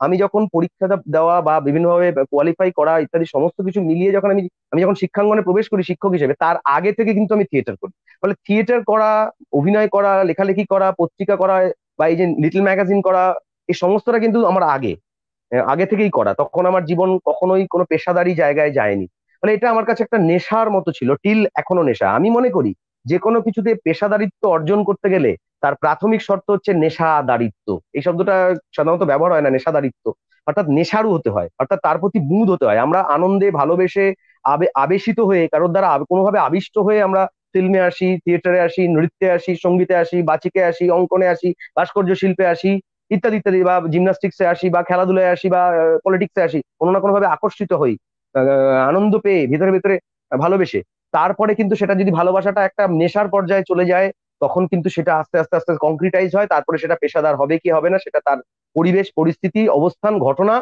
আমি যখন পরীক্ষা দেওয়া বা বিভিন্নভাবে কোয়ালিফাই করা ইত্যাদি সমস্ত কিছু মিলিয়ে যখন আমি আমি যখন শিক্ষাঙ্গনে প্রবেশ করি শিক্ষক হিসেবে, তার আগে থেকে কিন্তু আমি থিয়েটার করি। ফলে থিয়েটার করা, অভিনয় করা, লেখালেখি করা, পত্রিকা করা, বা এই যে লিটল ম্যাগাজিন করা, এই সমস্তটা কিন্তু আমার আগে থেকেই করা। তখন আমার জীবন কখনোই কোনো পেশাদারি জায়গায় যায়নি। মানে এটা আমার কাছে একটা নেশার মতো ছিল, এখনো নেশা। আমি মনে করি যে কোনো কিছুতে পেশাদারিত্ব অর্জন করতে গেলে তার প্রাথমিক শর্ত হচ্ছে নেশাদারিত্ব। এই শব্দটা সাধারণত ব্যবহার হয় না, নেশাদারিত্ব। অর্থাৎ নেশারু হতে হয়, অর্থাৎ তার প্রতি বুঁদ হতে হয়। আমরা আনন্দে ভালোবেসে আবেশিত হয়ে, কারোর দ্বারা কোনোভাবে আবিষ্ট হয়ে আমরা ফিল্মে আসি, থিয়েটারে আসি, নৃত্যে আসি, সঙ্গীতে আসি, বাচিকে আসি, অঙ্কনে আসি, ভাস্কর্য শিল্পে আসি, ইত্যাদি ইত্যাদি, বা জিমনাস্টিক্সে আসি, বা খেলাধুলায় আসি, বা পলিটিক্সে আসি, কোনো না কোনো ভাবে আকর্ষিত হই, আনন্দ পেয়ে ভিতরে ভিতরে ভালোবেসে। তারপরে কিন্তু সেটা যদি ভালোবাসাটা একটা নেশার পর্যায়ে চলে যায়, তখন কিন্তু সেটা আস্তে আস্তে আস্তে কংক্রিটাইজ হয়। তারপরে সেটা পেশাদার হবে কি হবে না, সেটা তার পরিবেশ, পরিস্থিতি, অবস্থান, ঘটনা,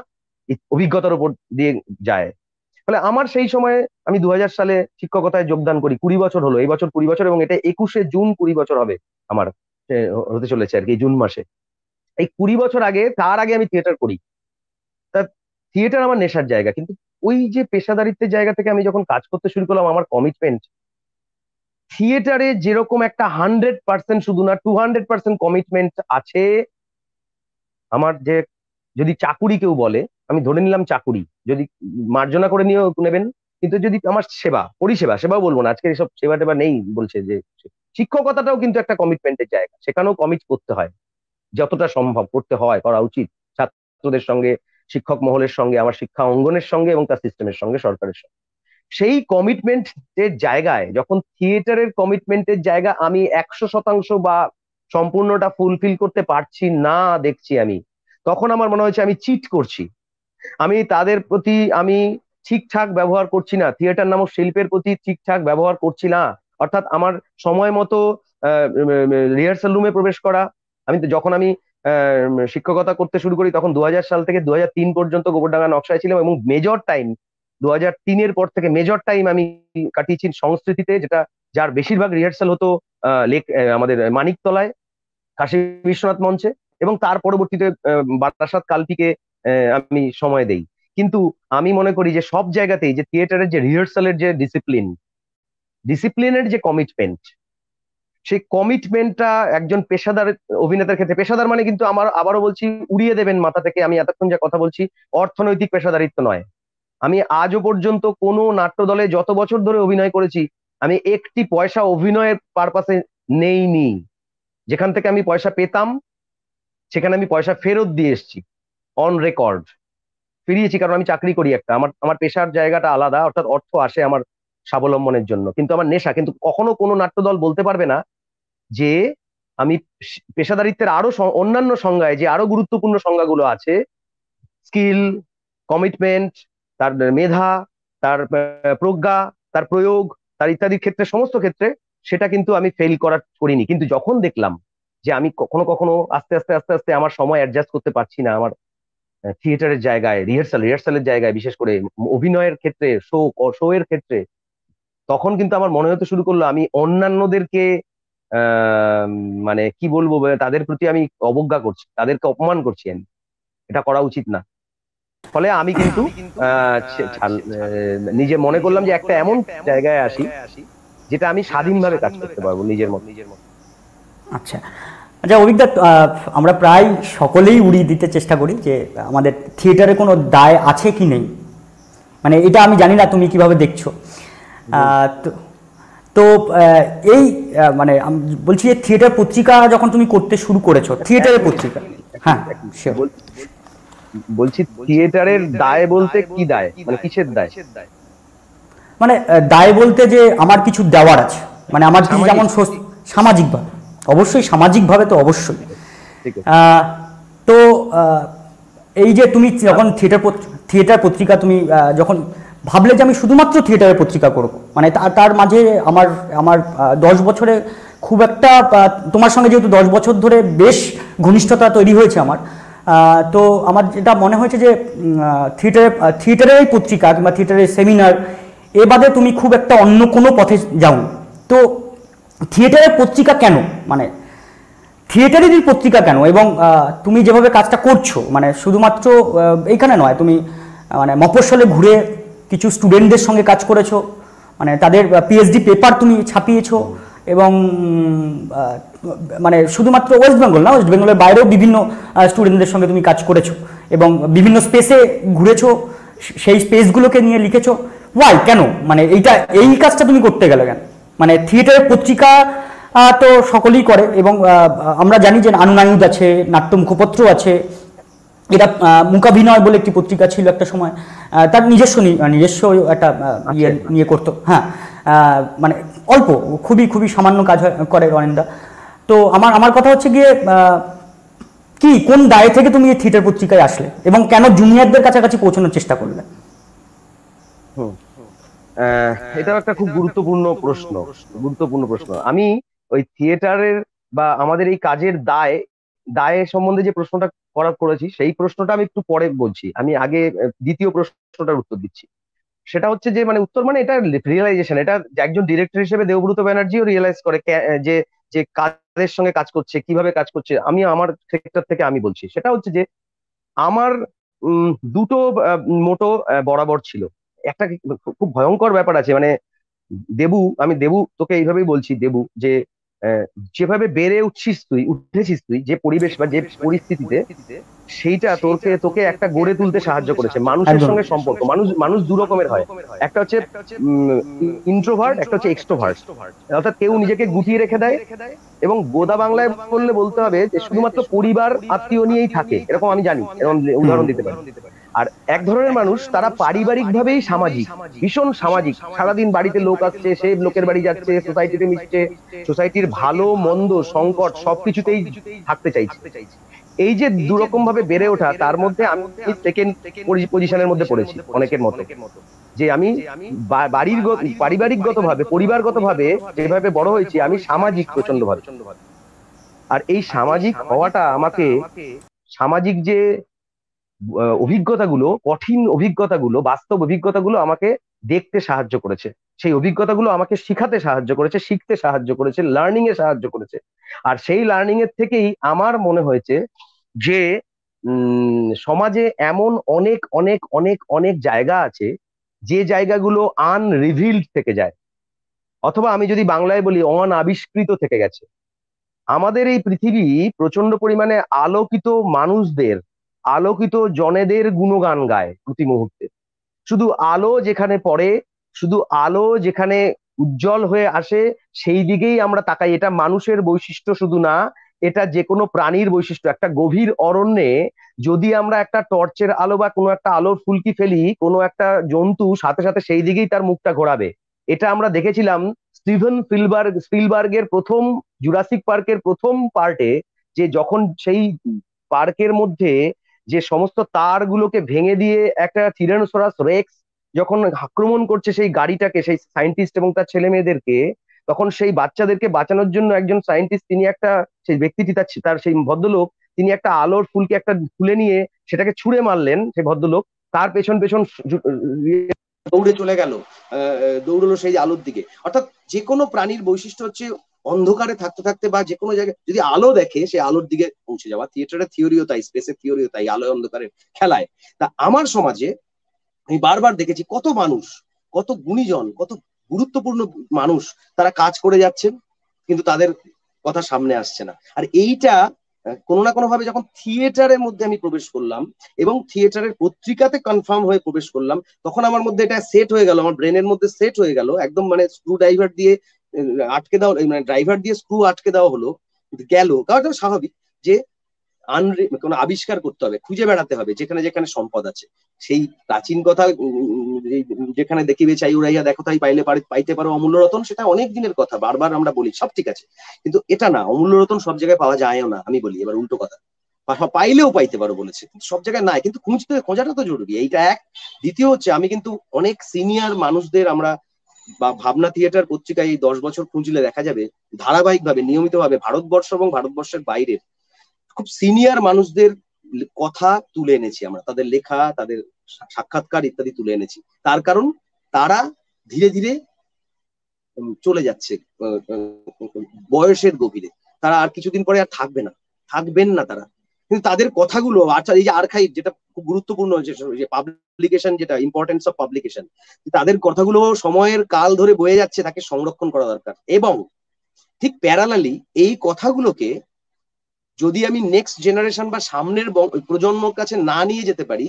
অভিজ্ঞতার উপর দিয়ে যায়। ফলে আমার সেই সময়ে আমি 2000 সালে শিক্ষকতায় যোগদান করি। 20 বছর হলো, এই বছর 20 বছর, এবং এটা 21শে জুন 20 বছর হবে আমার। হতে চলেছে আর কি, জুন মাসে। এই 20 বছর আগে, তার আগে আমি থিয়েটার করি। তা থিয়েটার আমার নেশার জায়গা। কিন্তু ওই যে পেশাদারিত্বের জায়গা থেকে আমি যখন কাজ করতে শুরু করলাম, আমার কমিটমেন্ট থিয়েটারে যেরকম একটা 100%, শুধু না 200% কমিটমেন্ট আছে। আমার যে, যদি চাকুরি কেউ বলে, আমি ধরে নিলাম চাকুরি, যদি মার্জনা করে নিয়েও নেবেন, কিন্তু যদি আমার সেবাও বলবো না, আজকে এসব সেবা টেবা নেই বলছে যে, শিক্ষকতাটাও কিন্তু একটা কমিটমেন্টের জায়গা। সেখানেও কমিট করতে হয়, যতটা সম্ভব করতে হয়, করা উচিত। ছাত্রদের সঙ্গে, শিক্ষক মহলের সঙ্গে, আমার শিক্ষা অঙ্গনের সঙ্গে, এবং তার সিস্টেমের সঙ্গে, সরকারের সঙ্গে। সেই কমিটমেন্টের জায়গায়, যখন থিয়েটারের কমিটমেন্টের জায়গা আমি 100% বা সম্পূর্ণটা ফুলফিল করতে পারছি না দেখছি আমি, তখন আমার মনে হয়েছে আমি চিট করছি। তাদের প্রতি আমি ঠিকঠাক ব্যবহার করছি না, থিয়েটার নামক শিল্পের প্রতি ঠিকঠাক ব্যবহার করছি না। অর্থাৎ আমার সময় মতো রিহার্সাল রুমে প্রবেশ করা। যখন আমি শিক্ষকতা করতে শুরু করি, তখন 2000 সাল থেকে 2003 পর্যন্ত গোবরডাঙ্গা নকশায় ছিলাম, এবং মেজর টাইম 2003-এর পর থেকে মেজর টাইম আমি কাটিয়েছি সংস্কৃতিতে, যার বেশিরভাগ রিহার্সাল হতো আমাদের মানিকতলায়, কাশী বিশ্বনাথ মঞ্চে, এবং তার পরবর্তীতে বারাসাত কালপিকে আমি সময় দেই। কিন্তু আমি মনে করি যে সব জায়গাতেই যে থিয়েটারের যে রিহার্সালের যে ডিসিপ্লিনের যে কমিটমেন্ট, সেই কমিটমেন্টটা একজন পেশাদার অভিনেতার ক্ষেত্রে, পেশাদার মানে কিন্তু আমার, আবারও বলছি, উড়িয়ে দেবেন মাথা থেকে, আমি এতক্ষণ যে কথা বলছি অর্থনৈতিক পেশাদারিত্ব নয়। আমি আজও পর্যন্ত কোনো নাট্যদলে যত বছর ধরে অভিনয় করেছি, আমি একটি পয়সা অভিনয়ের পারপাসে নেইনি। যেখান থেকে আমি পয়সা পেতাম, সেখানে আমি পয়সা ফেরত দিয়ে এসেছি, অন রেকর্ড ফিরিয়েছি। কারণ আমি চাকরি করি একটা, আমার আমার পেশার জায়গাটা আলাদা, অর্থাৎ অর্থ আসে আমার স্বাবলম্বনের জন্য, কিন্তু আমার নেশা। কিন্তু কখনো কোনো নাট্যদল বলতে পারবে না যে আমি পেশাদারিত্বের আরো অন্যান্য সংজ্ঞায়, যে আরো গুরুত্বপূর্ণ সংজ্ঞাগুলো আছে, স্কিল, কমিটমেন্ট, তার মেধা, তার প্রজ্ঞা, তার প্রয়োগ, তার ইত্যাদির ক্ষেত্রে, সমস্ত ক্ষেত্রে সেটা কিন্তু আমি ফেল করিনি। কিন্তু যখন দেখলাম যে আমি কখনো কখনো আস্তে আস্তে আস্তে আস্তে আমার সময় অ্যাডজাস্ট করতে পারছি না, আমার থিয়েটারের জায়গায়, রিহার্সালের জায়গায়, বিশেষ করে অভিনয়ের ক্ষেত্রে, শো এর ক্ষেত্রে, তখন কিন্তু আমার মনে হতে শুরু করলো আমি অন্যান্যদেরকে আহ মানে কি বলবো, তাদের প্রতি আমি অবজ্ঞা করছি, তাদেরকে অপমান করছি আমি। এটা করা উচিত না। ফলে আমি কিন্তু নিজে মনে করলাম যে একটা এমন জায়গায় আসি যেটা আমি স্বাধীনভাবে কাজ করতে পারবো নিজের মতো। আচ্ছা আচ্ছা অভিজ্ঞতা, আমরা প্রায় সকলেই উড়িয়ে দিতে চেষ্টা করি যে আমাদের থিয়েটারে কোনো দায় আছে কি নেই, মানে এটা আমি জানি না তুমি কিভাবে দেখছো। তো তো এই মানে আমি বলছি যে থিয়েটার পত্রিকা যখন তুমি করতে শুরু করেছো, থিয়েটারের পত্রিকা, হ্যাঁ শিওর, বলছি থিয়েটারের দায় বলতে কি দায়, মানে কিসের দায়? মানে দায় বলতে যে আমার কিছু দেওয়ার আছে, মানে আমার কিছু যেমন সামাজিকভাবে, অবশ্যই সামাজিকভাবে তো অবশ্যই। ঠিক আছে। তো এই যে তুমি যখন থিয়েটার পত্রিকা তুমি যখন ভাবলে যে আমি শুধুমাত্র থিয়েটারের পত্রিকা করব, মানে তার মাঝে আমার আমার 10 বছরে খুব একটা তোমার সঙ্গে যেহেতু 10 বছর ধরে বেশ ঘনিষ্ঠতা তৈরি হয়েছে আমার, তো আমার যেটা মনে হয়েছে যে থিয়েটারের এই পত্রিকা কিংবা থিয়েটারের সেমিনার এ বাদে তুমি খুব একটা অন্য কোনো পথে যাও। তো থিয়েটারের পত্রিকা কেন, মানে থিয়েটারেরই পত্রিকা কেন, এবং তুমি যেভাবে কাজটা করছো মানে শুধুমাত্র এইখানে নয়, তুমি মানে মফস্বলে ঘুরে কিছু স্টুডেন্টদের সঙ্গে কাজ করেছো, মানে তাদের পিএইচডি পেপার তুমি ছাপিয়েছো, এবং মানে শুধুমাত্র ওয়েস্ট বেঙ্গল না, ওয়েস্ট বেঙ্গলের বাইরেও বিভিন্ন স্টুডেন্টদের সঙ্গে তুমি কাজ করেছো এবং বিভিন্ন স্পেসে ঘুরেছো, সেই স্পেসগুলোকে নিয়ে লিখেছো। ওয়াই, কেন, মানে এই কাজটা তুমি করতে গেলে কেন? মানে থিয়েটারের পত্রিকা তো সকলেই করে, এবং আমরা জানি যে আনুনায়ুদ আছে, নাট্য মুখপত্র আছে, এটা মূকাভিনয় বলে একটি পত্রিকা ছিল একটা সময়, তার নিজস্ব একটা ইয়ে নিয়ে করতো, হ্যাঁ, মানে অল্প, খুবই খুবই সামান্য কাজ করে রনেনদা। তো আমার কথা হচ্ছে গিয়ে কি কোন দায় থেকে তুমি এই থিয়েটার পত্রিকায় আসলে এবং কেন জুনিয়রদের কাছাকাছি পৌঁছানোর চেষ্টা করলে? হুম। এটাও একটা খুব গুরুত্বপূর্ণ প্রশ্ন। আমি ওই থিয়েটারের বা আমাদের এই কাজের দায় সম্বন্ধে যে প্রশ্নটা করেছি, সেই প্রশ্নটা আমি একটু পরে বলছি। আমি আগে দ্বিতীয় প্রশ্নটার উত্তর দিচ্ছি। সেটা হচ্ছে যে মানে উত্তর মানে এটা রিয়েলাইজেশন, এটা যে একজন ডিরেক্টর হিসেবে দেবব্রত ব্যানার্জিও রিয়েলাইজ করে যে যে কাদের সঙ্গে কাজ করছে, কিভাবে কাজ করছে। আমি আমার সেক্টর থেকে আমি বলছি, সেটা হচ্ছে যে আমার দুটো মোটো বরাবর ছিল। একটা খুব ভয়ঙ্কর ব্যাপার আছে, মানে আমি দেবু তোকে এইভাবেই বলছি, দেবু, যে আহ, যেভাবে উঠেছিস তুই যে পরিবেশ বা যে পরিস্থিতিতে, সেইটা তোকে একটা গড়ে তুলতে সাহায্য করেছে। মানুষের একদম সঙ্গে সম্পর্ক, মানুষ মানুষ দু রকমের হয়। একটা হচ্ছে ইন্ট্রোভার্ট, একটা হচ্ছে এক্সট্রোভার্ট। অর্থাৎ কেউ নিজেকে গুটিয়ে রেখে দেয়, এবং গোদা বাংলায় বলতে হবে যে শুধুমাত্র পরিবার আত্মীয় নিয়েই থাকে, এরকম আমি জানি, এরকম হুম। উদাহরণ দিতে পারি। আর এক ধরনের মানুষ তারা পারিবারিক ভাবেই সামাজিক, ভীষণ সামাজিক, সারাদিন বাড়িতে লোক আসছে, সে লোকের বাড়ি যাচ্ছে, সোসাইটিতে মিশছে, সোসাইটির ভালো মন্দ সংকট সবকিছুতেই থাকতে চাইছে। এই যে দুরকম ভাবে বেড়ে ওঠা, তার মধ্যে আমি সেকেন্ড পজিশনের মধ্যে পড়েছি অনেকের মতো, যে আমি পারিবারিকগত ভাবে, পরিবারগত ভাবে যেভাবে বড় হয়েছি, আমি সামাজিক প্রচন্ড ভাবে। আর এই সামাজিক হওয়াটা আমাকে, সামাজিক যে অভিজ্ঞতাগুলো, কঠিন অভিজ্ঞতাগুলো, বাস্তব অভিজ্ঞতাগুলো আমাকে দেখতে সাহায্য করেছে। সেই অভিজ্ঞতাগুলো আমাকে শিখাতে সাহায্য করেছে, শিখতে সাহায্য করেছে, লার্নিং এ সাহায্য করেছে। আর সেই লার্নিং এর থেকেই আমার মনে হয়েছে যে সমাজে এমন অনেক অনেক অনেক অনেক জায়গা আছে, যে জায়গাগুলো আনরিভিলড থেকে যায়, অথবা আমি যদি বাংলায় বলি অনাবিষ্কৃত থেকে গেছে। আমাদের এই পৃথিবী প্রচন্ড পরিমাণে আলোকিত মানুষদের, আলোকিত জনেদের গুণগান গায় প্রতি মুহূর্তে। শুধু আলো যেখানে পড়ে, শুধু আলো যেখানে উজ্জ্বল হয়ে আসে, সেই দিকেই আমরা তাকাই। এটা মানুষের বৈশিষ্ট্য শুধু না, এটা যে কোনো প্রাণীর বৈশিষ্ট্য। একটা গভীর অরণ্যে যদি আমরা একটা টর্চের আলো বা কোনো একটা আলোর ফুলকি ফেলি, কোনো একটা জন্তু সাথে সাথে সেই দিকেই তার মুখটা ঘোরাবে। এটা আমরা দেখেছিলাম স্পিলবার্গের প্রথম জুরাসিক পার্কের প্রথম পার্টে, যে যখন সেই পার্কের মধ্যে যে সমস্ত তারগুলোকে ভেঙে দিয়ে একটা টিরানোসরাস রেক্স যখন আক্রমণ করছে সেই গাড়িটাকে, সেই সায়েন্টিস্ট এবং তার ছেলে মেয়েদেরকে, তখন সেই বাচ্চাদেরকে বাঁচানোর জন্য একজন সায়েন্টিস্ট, তিনি একটা, সেই ব্যক্তিটি, তার সেই ভদ্রলোক, তিনি একটা আলোর ফুলকে একটা তুলে নিয়ে সেটাকে ছুঁড়ে মারলেন। সেই ভদ্রলোক তার পেছন পেছন দৌড়ে চলে গেল, দৌড়লো সেই আলোর দিকে। অর্থাৎ যে কোনো প্রাণীর বৈশিষ্ট্য হচ্ছে অন্ধকারে থাকতে থাকতে বা যে কোনো জায়গায় যদি আলো দেখে, সেই আলোর দিকে পৌঁছে যাওয়া। থিয়েটারের থিওরিও তাই, স্পেসের থিওরিও তাই, আলো অন্ধকারের খেলায়। তা আমার সমাজে আমি বারবার দেখেছি কত মানুষ, কত গুণীজন, কত গুরুত্বপূর্ণ মানুষ, তারা কাজ করে যাচ্ছেন, কিন্তু তাদের কথা সামনে আসছে না। আর এইটা কোনো না কোনো ভাবে যখন থিয়েটারের মধ্যে আমি প্রবেশ করলাম এবং থিয়েটারের পত্রিকাতে কনফার্ম হয়ে প্রবেশ করলাম, তখন আমার মধ্যে এটা সেট হয়ে গেল, আমার ব্রেনের মধ্যে সেট হয়ে গেল একদম, মানে স্ক্রু ড্রাইভার দিয়ে আটকে দেওয়া, মানে ড্রাইভার দিয়ে স্ক্রু আটকে দেওয়া হলো গেল। কারণ এটা স্বাভাবিক যে কোনো আবিষ্কার করতে হবে, খুঁজে বেড়াতে হবে যেখানে যেখানে সম্পদ আছে। সেই প্রাচীন কথা, যেখানে দেখিবে চাই উড়াইয়া দেখো তাই পাইলে পাইতে পারো অমূল্য রতন, সেটা অনেক দিনের কথা, বারবার আমরা বলি, সব ঠিক আছে, কিন্তু এটা না, অমূল্য রতন সব জায়গায় পাওয়া যায়ও না। আমি বলি এবার উল্টো কথা, পাইলেও পাইতে পারো বলেছে, কিন্তু সব জায়গায় নাই, কিন্তু খোঁজাটা তো জরুরি, এইটা এক। দ্বিতীয় হচ্ছে, আমি কিন্তু অনেক সিনিয়র মানুষদের, আমরা বা ভাবনা থিয়েটার পত্রিকায় এই 10 বছর খুঁজলে দেখা যাবে ধারাবাহিকভাবে নিয়মিতভাবে ভারতবর্ষ এবং ভারতবর্ষের বাইরের খুব সিনিয়র মানুষদের কথা তুলে এনেছি আমরা, তাদের লেখা, তাদের সাক্ষাৎকার ইত্যাদি তুলে এনেছি। তার কারণ তারা ধীরে ধীরে চলে যাচ্ছে বয়সের গভীরে, তারা আর কিছুদিন পরে আর থাকবে না, থাকবেন না তারা, কিন্তু তাদের কথাগুলো, আচ্ছা এই যে আর্কাইভ, যেটা খুব গুরুত্বপূর্ণ, যে পাবলিকেশন, যেটা ইম্পর্টেন্স অফ পাবলিকেশন, তাদের কথাগুলো সময়ের কাল ধরে বয়ে যাচ্ছে, তাকে সংরক্ষণ করা দরকার। এবং ঠিক প্যারালালি এই কথাগুলোকে যদি আমি নেক্সট জেনারেশন বা সামনের প্রজন্মর কাছে না নিয়ে যেতে পারি,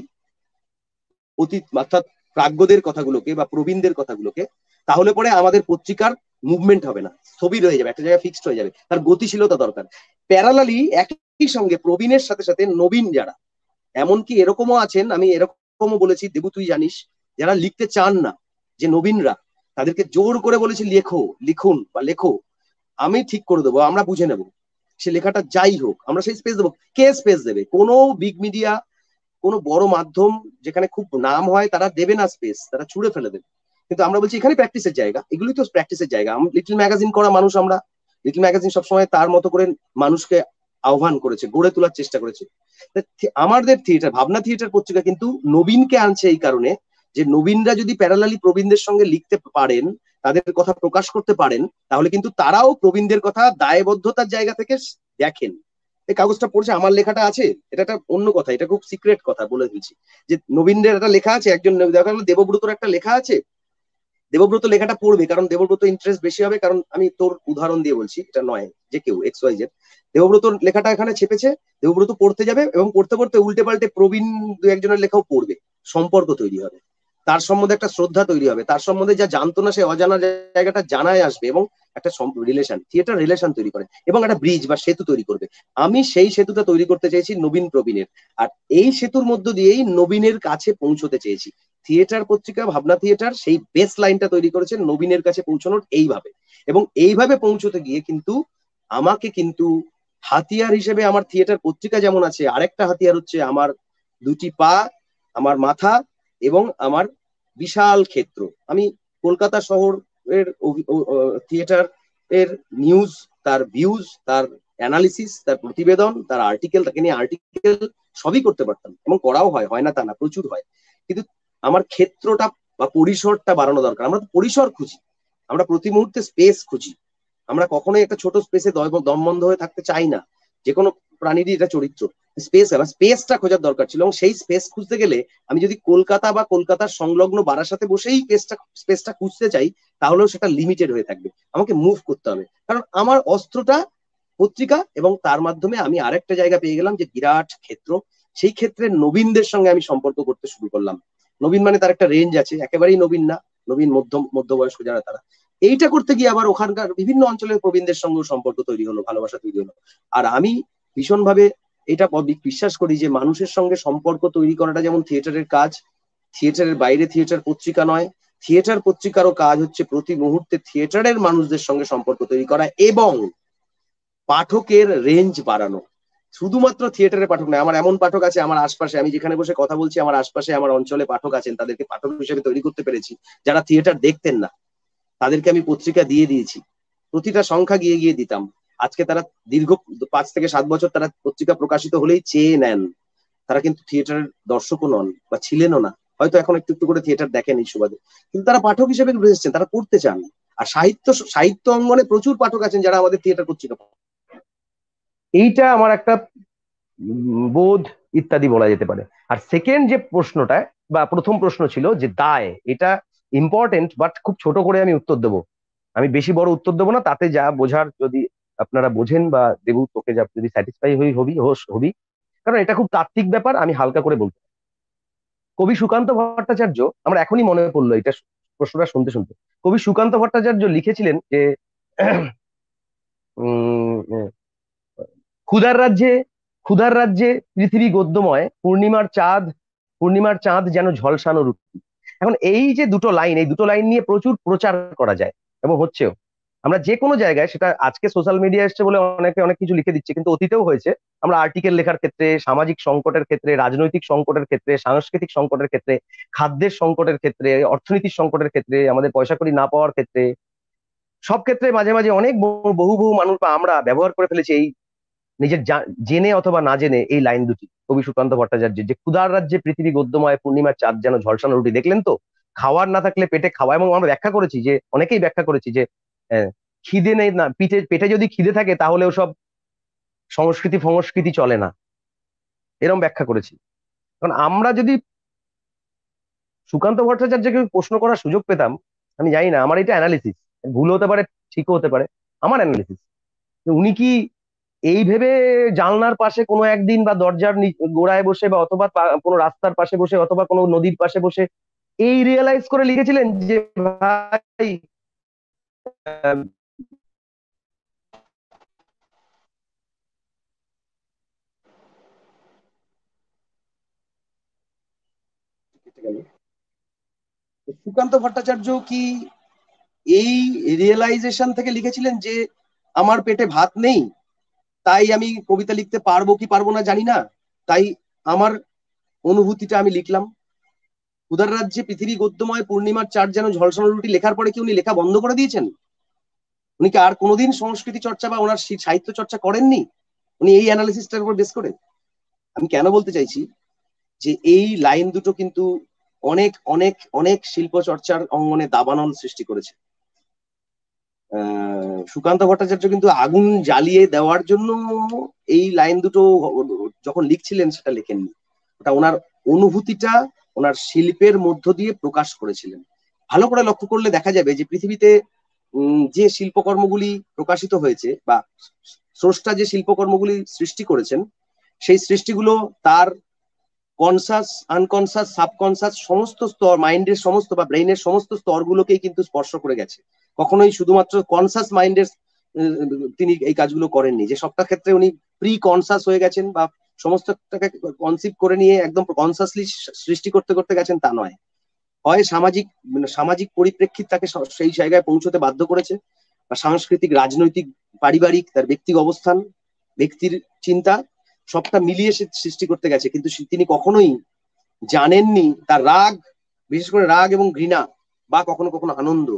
অতীত অর্থাৎ প্রাজ্ঞদের কথাগুলোকে বা প্রবীণদের কথাগুলোকে, তাহলে পরে আমাদের পত্রিকার মুভমেন্ট হবে না, স্থবির হয়ে যাবে, একটা জায়গায় ফিক্সড হয়ে যাবে, তার গতিশীলতা দরকার। প্যারালালি একই সঙ্গে প্রবীণের সাথে সাথে নবীন যারা, এমনকি এরকমও আছেন, আমি এরকমও বলেছি দেবু তুই জানিস, যারা লিখতে চান না, যে নবীনরা, তাদেরকে জোর করে বলেছি লেখো, লিখুন বা লেখো, আমি ঠিক করে দেবো, আমরা বুঝে নেবো, সে লেখাটা যাই হোক, আমরা সেই স্পেস দেবো। কে স্পেস দেবে? কোনো বিগ মিডিয়া, কোনো বড় মাধ্যম যেখানে খুব নাম হয়, তারা দেবে না স্পেস, তারা ছুড়ে ফেলে দেবে। কিন্তু আমরা বলছি এখানে প্র্যাকটিসের জায়গা, এগুলোই তো প্র্যাকটিসের জায়গা। লিটল ম্যাগাজিন করা মানুষ আমরা, লিটল ম্যাগাজিন সবসময় তার মতো করে মানুষকে আহ্বান করেছে, গড়ে তোলার চেষ্টা করেছে। আমাদের থিয়েটার, ভাবনা থিয়েটার পত্রিকা কিন্তু নবীনকে আনছে এই কারণে, যে নবীনরা যদি প্যারালালি প্রবীণদের সঙ্গে লিখতে পারেন, তাদের কথা প্রকাশ করতে পারেন, তাহলে কিন্তু তারাও প্রবীণদের কথা দায়বদ্ধতার জায়গা থেকে দেখেন। এই কাগজটা পড়ছে, আমার লেখাটা আছে, এটা একটা অন্য কথা, এটা খুব সিক্রেট কথা বলে দিচ্ছি, যে নবীনদের একটা লেখা আছে, একজন দেখা গেল দেবব্রতর একটা লেখা আছে, দেবব্রত লেখাটা পড়বে, কারণ দেবব্রত ইন্টারেস্ট বেশি হবে, কারণ আমি তোর উদাহরণ দিয়ে বলছি, এটা নয় যে কেউ এক্স ওয়াই জেড, দেবব্রত লেখাটা এখানে ছেপেছে, দেবব্রত পড়তে যাবে এবং পড়তে পড়তে উল্টে পাল্টে প্রবীণ দু একজনের লেখাও পড়বে, সম্পর্ক তৈরি হবে, তার সম্বন্ধে একটা শ্রদ্ধা তৈরি হবে, তার সম্বন্ধে যা জানতো না সে অজানা জায়গাটা জানায় আসবে, এবং একটা রিলেশন, থিয়েটার রিলেশন তৈরি করে এবং একটা ব্রিজ বা সেতু তৈরি করবে। আমি সেই সেতুটা তৈরি করতে চেয়েছি নবীন প্রবীণের, আর এই সেতুর মধ্য দিয়েই নবীনের কাছে পৌঁছতে চেয়েছি। থিয়েটার পত্রিকা ভাবনা থিয়েটার সেই বেস লাইনটা তৈরি করেছে নবীনের কাছে পৌঁছানোর এইভাবে, এবং এইভাবে পৌঁছতে গিয়ে কিন্তু আমাকে কিন্তু হাতিয়ার হিসেবে আমার থিয়েটার পত্রিকা যেমন আছে, আরেকটা হাতিয়ার হচ্ছে আমার দুটি পা, আমার মাথা এবং আমার বিশাল ক্ষেত্র। আমি কলকাতা শহরের থিয়েটার এর নিউজ, তার ভিউজ, তার অ্যানালিসিস, তার প্রতিবেদন, তার আর্টিকেল, তাকে নিয়ে আর্টিকেল সবই করতে পারতাম, এবং করাও হয়, হয় না তা না, প্রচুর হয়। কিন্তু আমার ক্ষেত্রটা বা পরিসরটা বাড়ানো দরকার। আমরা তো পরিসর খুঁজি, আমরা প্রতি মুহূর্তে স্পেস খুঁজি, আমরা কখনোই একটা ছোট স্পেসে দমবন্ধ হয়ে থাকতে চাই না, যে কোনো প্রাণীরই এটা চরিত্র। স্পেস, আমার স্পেসটা খোঁজার দরকার ছিল, এবং সেই স্পেস খুঁজতে গেলে আমি যদি কলকাতা বা কলকাতার সংলগ্ন বারাসাতে বসেই স্পেসটা খুঁজতে চাই, তাহলেও সেটা লিমিটেড হয়ে থাকবে, আমাকে মুভ করতে হবে। কারণ আমার অস্ত্রটা পত্রিকা, এবং তার মাধ্যমে আমি আরেকটা জায়গা পেয়ে গেলাম, যে বিরাট ক্ষেত্র, সেই ক্ষেত্রে নবীনদের সঙ্গে আমি সম্পর্ক করতে শুরু করলাম। নবীন মানে তার একটা রেঞ্জ আছে, একেবারেই নবীন না, নবীন মধ্যবয়স্ক যারা, তারা। এইটা করতে গিয়ে আবার ওখানকার বিভিন্ন অঞ্চলের প্রবীণদের সঙ্গে সম্পর্ক তৈরি হলো, ভালোবাসা তৈরি হলো। আর আমি ভীষণভাবে এটা বিশ্বাস করি যে মানুষের সঙ্গে সম্পর্ক তৈরি করাটা যেমন থিয়েটারের কাজ, থিয়েটারের বাইরে থিয়েটার পত্রিকা নয়, থিয়েটার পত্রিকারও কাজ হচ্ছে প্রতি মুহূর্তে থিয়েটারের মানুষদের সঙ্গে সম্পর্ক তৈরি করা এবং পাঠকের রেঞ্জ বাড়ানো। শুধুমাত্র থিয়েটারের পাঠক নয়, আমার এমন পাঠক আছে আমার আশপাশে, আমি যেখানে বসে কথা বলছি আমার আশপাশে আমার অঞ্চলে পাঠক আছেন, তাদেরকে পাঠক হিসেবে তৈরি করতে পেরেছি, যারা থিয়েটার দেখতেন না, তাদেরকে আমি পত্রিকা দিয়ে দিয়েছি, প্রতিটা সংখ্যা গিয়ে গিয়ে দিতাম। আজকে তারা দীর্ঘ 5 থেকে 7 বছর তারা পত্রিকা প্রকাশিত হলেই চেয়ে নেন, তারা কিন্তু থিয়েটারের দর্শকও নন বা ছিলেনও না, হয়তো এখন একটু একটু করে থিয়েটার দেখেন এই সুবাদে, কিন্তু তারা পাঠক হিসেবে এসেছেন, তারা পড়তে চান। আর সাহিত্য অঙ্গনে প্রচুর পাঠক আছেন যারা আমাদের থিয়েটার পত্রিকা, এইটা আমার একটা বোধ ইত্যাদি বলা যেতে পারে। আর সেকেন্ড যে প্রশ্নটা বা প্রথম প্রশ্ন ছিল যে দায়, এটা ইম্পর্টেন্ট, বাট খুব ছোট করে আমি উত্তর দেবো, আমি বেশি বড় উত্তর দেবো না, তাতে যা বোঝার যদি আপনারা বোঝেন, বা দেবু তোকে যদি স্যাটিসফাই হবি, কারণ এটা খুব তাত্ত্বিক ব্যাপার, আমি হালকা করে বলতে। কবি সুকান্ত ভট্টাচার্য, আমার এখনই মনে পড়লো এটা প্রশ্নটা শুনতে শুনতে, কবি সুকান্ত ভট্টাচার্য লিখেছিলেন যে উম, ক্ষুধার রাজ্যে ক্ষুধার রাজ্যে পৃথিবী গদ্যময়, পূর্ণিমার চাঁদ যেন ঝলসানো রুটি। এখন এই যে দুটো লাইন, এই দুটো লাইন নিয়ে প্রচুর প্রচার করা যায় এবং হচ্ছেও। আমরা যে কোনো জায়গায়, সেটা আজকে সোশ্যাল মিডিয়া এসছে বলে অনেকে অনেক কিছু লিখে দিচ্ছে, কিন্তু অতীতেও হয়েছে। আমরা আর্টিকেল লেখার ক্ষেত্রে, সামাজিক সংকটের ক্ষেত্রে, রাজনৈতিক সংকটের ক্ষেত্রে, সাংস্কৃতিক সংকটের ক্ষেত্রে, খাদ্যের সংকটের ক্ষেত্রে, অর্থনীতির সংকটের ক্ষেত্রে, আমাদের পয়সা কড়ি না পাওয়ার ক্ষেত্রে, সব ক্ষেত্রে মাঝে মাঝে অনেক বহু বহু মানুষ বা আমরা ব্যবহার করে ফেলেছি এই নিজের জেনে অথবা না জেনে এই লাইন দুটি কবি সুকান্ত ভট্টাচার্যের, যে ক্ষুধার রাজ্যে পৃথিবী গদ্যময়, পূর্ণিমার চাঁদ যেন ঝলসানো রুটি। দেখলেন তো, খাওয়ার না থাকলে পেটে খাওয়া। এবং আমরা ব্যাখ্যা করেছি, যে অনেকেই ব্যাখ্যা করেছি যে খিদে নেই না, পেটে যদি খিদে থাকে তাহলেও সব সংস্কৃতি চলে না, এরকম ব্যাখ্যা করেছি। কারণ আমরা যদি সুকান্ত ভট্টাচার্যকে প্রশ্ন করার সুযোগ পেতাম, আমি জানি না, আমার এটা অ্যানালিসিস, ভুল হতে পারে, ঠিকও হতে পারে, আমার অ্যানালিসিস, উনি কি এই ভেবে জানলার পাশে কোনো একদিন, বা দরজার গোড়ায় বসে, বা অথবা কোনো রাস্তার পাশে বসে, অথবা কোনো নদীর পাশে বসে এই রিয়েলাইজ করে লিখেছিলেন যে ভাই আহ, সুকান্ত ভট্টাচার্য কি এই রিয়েলাইজেশন থেকে লিখেছিলেন যে আমার পেটে ভাত নেই, তাই আমি কবিতা লিখতে পারবো কি পারবো না জানি না, তাই আমার অনুভূতিটা আমি লিখলাম? ক্ষুধার রাজ্যে পৃথিবী গদ্যময়, পূর্ণিমার চাঁদ যেন ঝলসানো রুটি লেখার পরে কি উনি লেখা বন্ধ করে দিয়েছেন? উনি কি আর কোনোদিন সংস্কৃতি চর্চা বা ওনার সাহিত্য চর্চা করেননি উনি এই অ্যানালিসিসটার উপর বেস করে? আমি কেন বলতে চাইছি যে এই লাইন দুটো কিন্তু অনেক অনেক অনেক শিল্প চর্চার অঙ্গনে দাবানল সৃষ্টি করেছে। সুকান্ত ভট্টাচার্য কিন্তু আগুন জ্বালিয়ে দেওয়ার জন্য এই লাইন দুটো যখন লিখছিলেন সেটা লেখেননি, ওটা ওনার অনুভূতিটা ওনার শিল্পের মধ্য দিয়ে প্রকাশ করেছিলেন। ভালো করে লক্ষ্য করলে দেখা যাবে যে পৃথিবীতে যে শিল্পকর্মগুলি প্রকাশিত হয়েছে, বা স্রষ্টা যে শিল্পকর্মগুলি সৃষ্টি করেছেন, সেই সৃষ্টিগুলো তার কনসাস, আনকনসাস, সাবকনসাস সমস্ত স্তর, মাইন্ডের সমস্ত বা ব্রেইনের সমস্ত স্তরগুলোকেই কিন্তু স্পর্শ করে গেছে। কখনোই শুধুমাত্র কনসাস মাইন্ডের তিনি এই কাজগুলো করেননি, যে সবটা ক্ষেত্রে উনি প্রি কনসাস হয়ে গেছেন বা সমস্তটাকে কনসিভ করে নিয়ে একদম কনসাসলি সৃষ্টি করতে করতে গেছেন, তা নয়। হয় সামাজিক পরিপ্রেক্ষিত তাকে সেই জায়গায় পৌঁছতে বাধ্য করেছে, বা সাংস্কৃতিক, রাজনৈতিক, পারিবারিক, তার ব্যক্তিগত অবস্থান, ব্যক্তির চিন্তা, সবটা মিলিয়ে সে সৃষ্টি করতে গেছে। কিন্তু তিনি কখনোই জানেননি তার রাগ, বিশেষ করে রাগ এবং ঘৃণা, বা কখনো কখনো আনন্দ,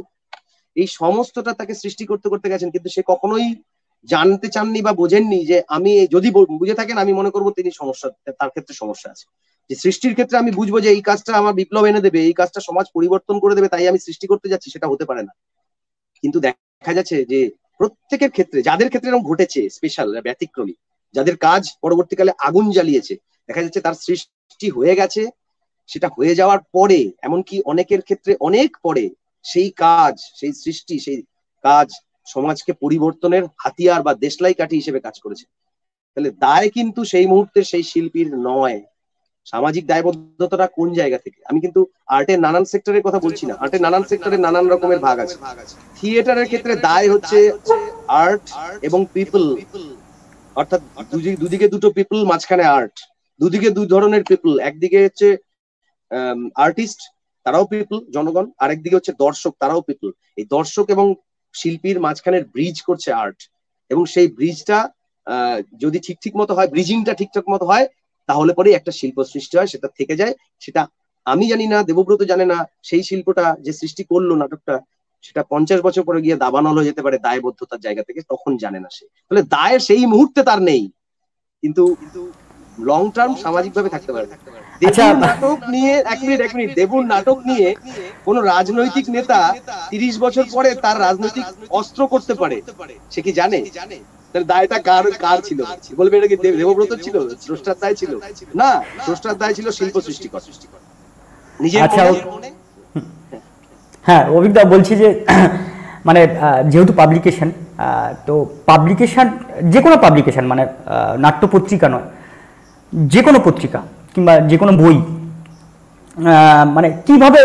এই সমস্তটা তাকে সৃষ্টি করতে করতে গেছেন, কিন্তু সে কখনোই জানতে চাননি বা বোঝেননি যে আমি যদি বুঝে থাকেন, আমি মনে করবো তিনি সমস্যা, তার ক্ষেত্রে সমস্যা আছে। যে সৃষ্টির ক্ষেত্রে আমি বুঝবো যে এই কাজটা আমার বিপ্লব এনে দেবে, এই কাজটা সমাজ পরিবর্তন করে দেবে, তাই আমি সৃষ্টি করতে যাচ্ছি, সেটা হতে পারে না। কিন্তু দেখা যাচ্ছে যে প্রত্যেকের ক্ষেত্রে, যাদের ক্ষেত্রে এরকম ঘটেছে, স্পেশাল, ব্যতিক্রমী, যাদের কাজ পরবর্তীকালে আগুন জ্বালিয়েছে, দেখা যাচ্ছে তার সৃষ্টি হয়ে গেছে, সেটা হয়ে যাওয়ার পরে, এমনকি অনেকের ক্ষেত্রে অনেক পরে, সেই কাজ, সেই সৃষ্টি, সেই কাজ সমাজকে পরিবর্তনের হাতিয়ার বা দেশলাই কাঠি হিসেবে কাজ করেছে। তাহলে দায় কিন্তু সেই মুহূর্তে সেই শিল্পীর নয়। সামাজিক দায়বদ্ধতাটা কোন জায়গা থেকে? আমি কিন্তু আর্টের নানান সেক্টরের কথা বলছি না, আর্টের নানান সেক্টরে নানান রকমের ভাগ আছে। থিয়েটারের ক্ষেত্রে দায় হচ্ছে আর্ট এবং পিপল, অর্থাৎ দুদিকে দুটো পিপল, মাঝখানে আর্ট, দুদিকে দুই ধরনের পিপল, একদিকে হচ্ছে আর্টিস্ট, তারাও পিপল, জনগণ, আরেকদিকে হচ্ছে দর্শক, তারাও পিপল। এই দর্শক এবং শিল্পীর মাঝখানের ব্রিজ করছে আর্ট, এবং সেই ব্রিজটা যদি ঠিক মতো হয়, ব্রিজিংটা ঠিকঠাক মতো হয়, তাহলে পরে একটা শিল্প সৃষ্টি হয়, সেটা থেকে যায়। সেটা আমি জানি না, দেবব্রত জানে না, সেই শিল্পটা যে সৃষ্টি করলো নাটকটা, সেটা 50 বছর পরে গিয়ে দাবানল হয়ে যেতে পারে দায়বদ্ধতার জায়গা থেকে, তখন জানে না সে। তাহলে দায় সেই মুহূর্তে তার নেই, কিন্তু লং টার্ম সামাজিক ভাবে থাকতে পারে। দেবুর নাটক নিয়ে, এক মিনিট, দেবুর নাটক নিয়ে কোন রাজনৈতিক নেতা 30 বছর পরে তার রাজনৈতিক অস্ত্র করতে পারে, সে কি জানে? তার দায়টা কার ছিল? বলবে এটা কি দেবব্রত ছিল? স্রষ্টার দায় ছিল না, স্রষ্টার দায় ছিল শিল্প সৃষ্টি করা, নিজের মনে। হ্যাঁ, অভিজ্ঞতা বলছি যে মানে যেহেতু পাবলিকেশন, তো পাবলিকেশন, যে কোনো পাবলিকেশন মানে নাট্য পত্রিকা নয়, যে কোনো পত্রিকা কিংবা যে কোনো বই মানে কিভাবে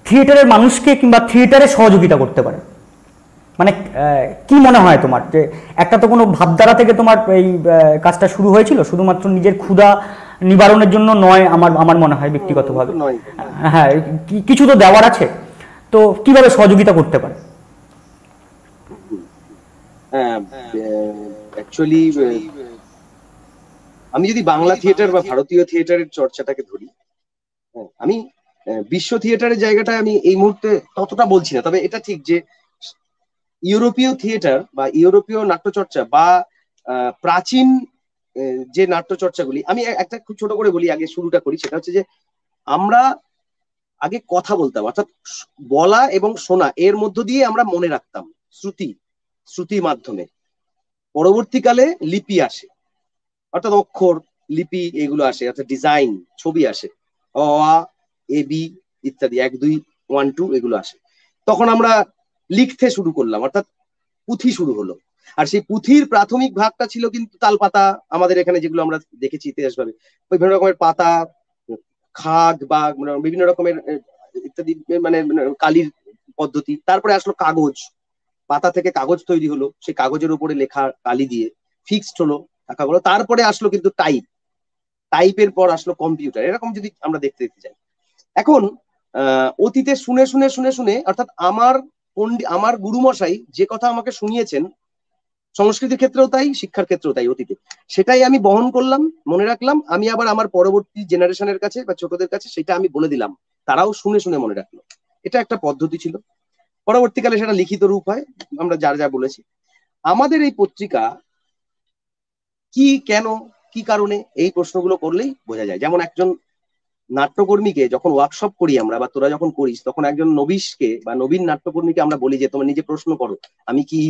থিয়েটারের মানুষকে কিংবা থিয়েটারে সহযোগিতা করতে পারে? মানে কি মনে হয় তোমার, যে একটা তো কোনো ভাবধারা থেকে তোমার এই কাজটা শুরু হয়েছিল, শুধুমাত্র নিজের ক্ষুধা নিবারণের জন্য নয়, আমার মনে হয় ব্যক্তিগতভাবে। নয়। হ্যাঁ, কিছু তো দেওয়ার আছে, তো কিভাবে সহযোগিতা করতে পারে? অ্যাকচুয়ালি আমি যদি বাংলা থিয়েটার বা ভারতীয় থিয়েটারের চর্চাটাকে ধরি, আমি বিশ্ব থিয়েটারের জায়গাটা আমি এই মুহূর্তে ততটা বলছি না, তবে এটা ঠিক যে ইউরোপীয় থিয়েটার বা ইউরোপীয় নাট্যচর্চা বা প্রাচীন যে নাট্যচর্চাগুলি, আমি একটা খুব ছোট করে বলি, আগে শুরুটা করি। সেটা হচ্ছে যে আমরা আগে কথা বলতাম, অর্থাৎ বলা এবং শোনা এর মধ্য দিয়ে আমরা মনে রাখতাম শ্রুতির মাধ্যমে। পরবর্তীকালে লিপি আসে, অর্থাৎ অক্ষর, লিপি এগুলো আসে, অর্থাৎ ডিজাইন, ছবি আসে, অ আ এ বি ইত্যাদি, 1 2 1 2 এগুলো আসে। তখন আমরা লিখতে শুরু করলাম, অর্থাৎ পুঁথি শুরু হলো। আর সেই পুঁথির প্রাথমিক ভাগটা ছিল কিন্তু তালপাতা, আমাদের এখানে যেগুলো আমরা দেখেছি ইতিহাসভাবে, বিভিন্ন রকমের পাতা, খাদ বা বিভিন্ন রকমের ইত্যাদি, মানে কালির পদ্ধতি। তারপরে আসলো কাগজ, পাতা থেকে কাগজ তৈরি হলো, সেই কাগজের উপরে লেখা কালি দিয়ে ফিক্সড হলো আঁকাগুলো। তারপরে আসলো কিন্তু টাইপের পর আসলো কম্পিউটার। এরকম যদি আমরা দেখতে যাই, এখন অতীতে শুনে শুনে শুনে শুনে, অর্থাৎ আমার গুরুমশাই যে কথা আমাকে শুনিয়েছেন, সংস্কৃতির ক্ষেত্রেও তাই, শিক্ষার ক্ষেত্রেও তাই, অতীতে সেটাই আমি বহন করলাম, মনে রাখলাম। আমি আবার আমার পরবর্তী জেনারেশনের কাছে বা ছোটদের কাছে সেটা আমি বলে দিলাম, তারাও শুনে শুনে মনে রাখলো। এটা একটা পদ্ধতি ছিল। পরবর্তীকালে সেটা লিখিত রূপ হয়, আমরা যার যা বলেছি। আমাদের এই পত্রিকা কি, কেন, কি কারণে, এই প্রশ্নগুলো করলেই বোঝা যায়। যেমন একজন নাট্যকর্মীকে যখন ওয়ার্কশপ করি আমরা, বা তোরা যখন করিস, তখন একজন নবীশকে বা নবীন নাট্যকর্মীকে আমরা বলি যে তোমার নিজে প্রশ্ন করো, আমি কি,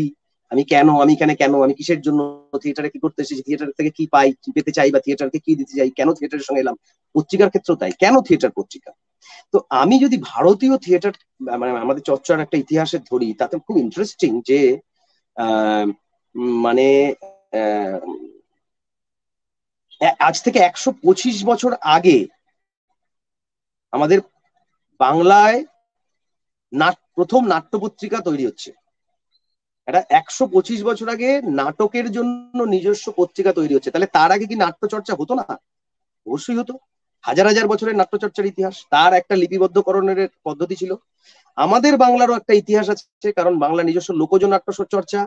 আমি কেন, আমি এখানে কেন, আমি কিসের জন্য থিয়েটারে কি করতে এসেছি, থিয়েটার থেকে কি পাই, কি পেতে চাই, বা থিয়েটারকে কি দিতে চাই, কেন থিয়েটারের সঙ্গে এলাম। পত্রিকার ক্ষেত্রেও তাই, কেন থিয়েটার পত্রিকা। তো আমি যদি ভারতীয় থিয়েটার, মানে আমাদের চর্চার একটা ইতিহাসের ধরি, তাতে খুব ইন্টারেস্টিং যে মানে আজ থেকে 125 বছর আগে আমাদের বাংলায় প্রথম নাট্য পত্রিকা তৈরি হচ্ছে। এটা 125 বছর আগে নাটকের জন্য নিজস্ব পত্রিকা তৈরি হচ্ছে। তাহলে তার আগে কি নাট্য চর্চা হতো না? অবশ্যই হতো। হাজার হাজার বছরের নাট্যচর্চার ইতিহাস, তার একটা লিপিবদ্ধকরণের পদ্ধতি ছিল। আমাদের বাংলারও একটা ইতিহাস আছে, কারণ বাংলা নিজস্ব লোকজ নাট্য চর্চা,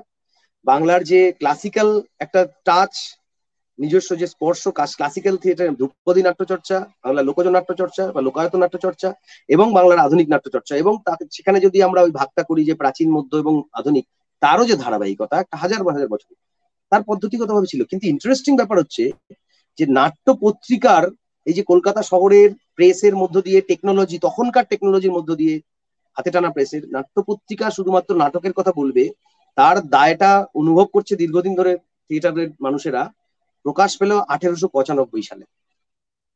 বাংলার যে ক্লাসিক্যাল একটা টাচ, নিজস্ব যে স্পর্শ, ক্লাসিক্যাল থিয়েটার, ধ্রুপদী নাট্যচর্চা, বাংলা লোকজ নাট্যচর্চা বা লোকায়ত নাট্যচর্চা, এবং বাংলার আধুনিক নাট্যচর্চা। এবং সেখানে যদি আমরা ওই ভাগটা করি যে প্রাচীন, মধ্য এবং আধুনিক, তারও যে ধারাবাহিকতা একটা হাজার হাজার বছর, তার পদ্ধতিগতভাবে ছিল। কিন্তু ইন্টারেস্টিং ব্যাপার হচ্ছে যে নাট্য পত্রিকার এই যে কলকাতা শহরের প্রেসের মধ্য দিয়ে, টেকনোলজি, তখনকার টেকনোলজির মধ্য দিয়ে, হাতে টানা প্রেসের, নাট্য পত্রিকা শুধুমাত্র নাটকের কথা বলবে, তার দায়টা অনুভব করছে দীর্ঘদিন ধরে থিয়েটারের মানুষেরা, প্রকাশ পেল 1895 সালে,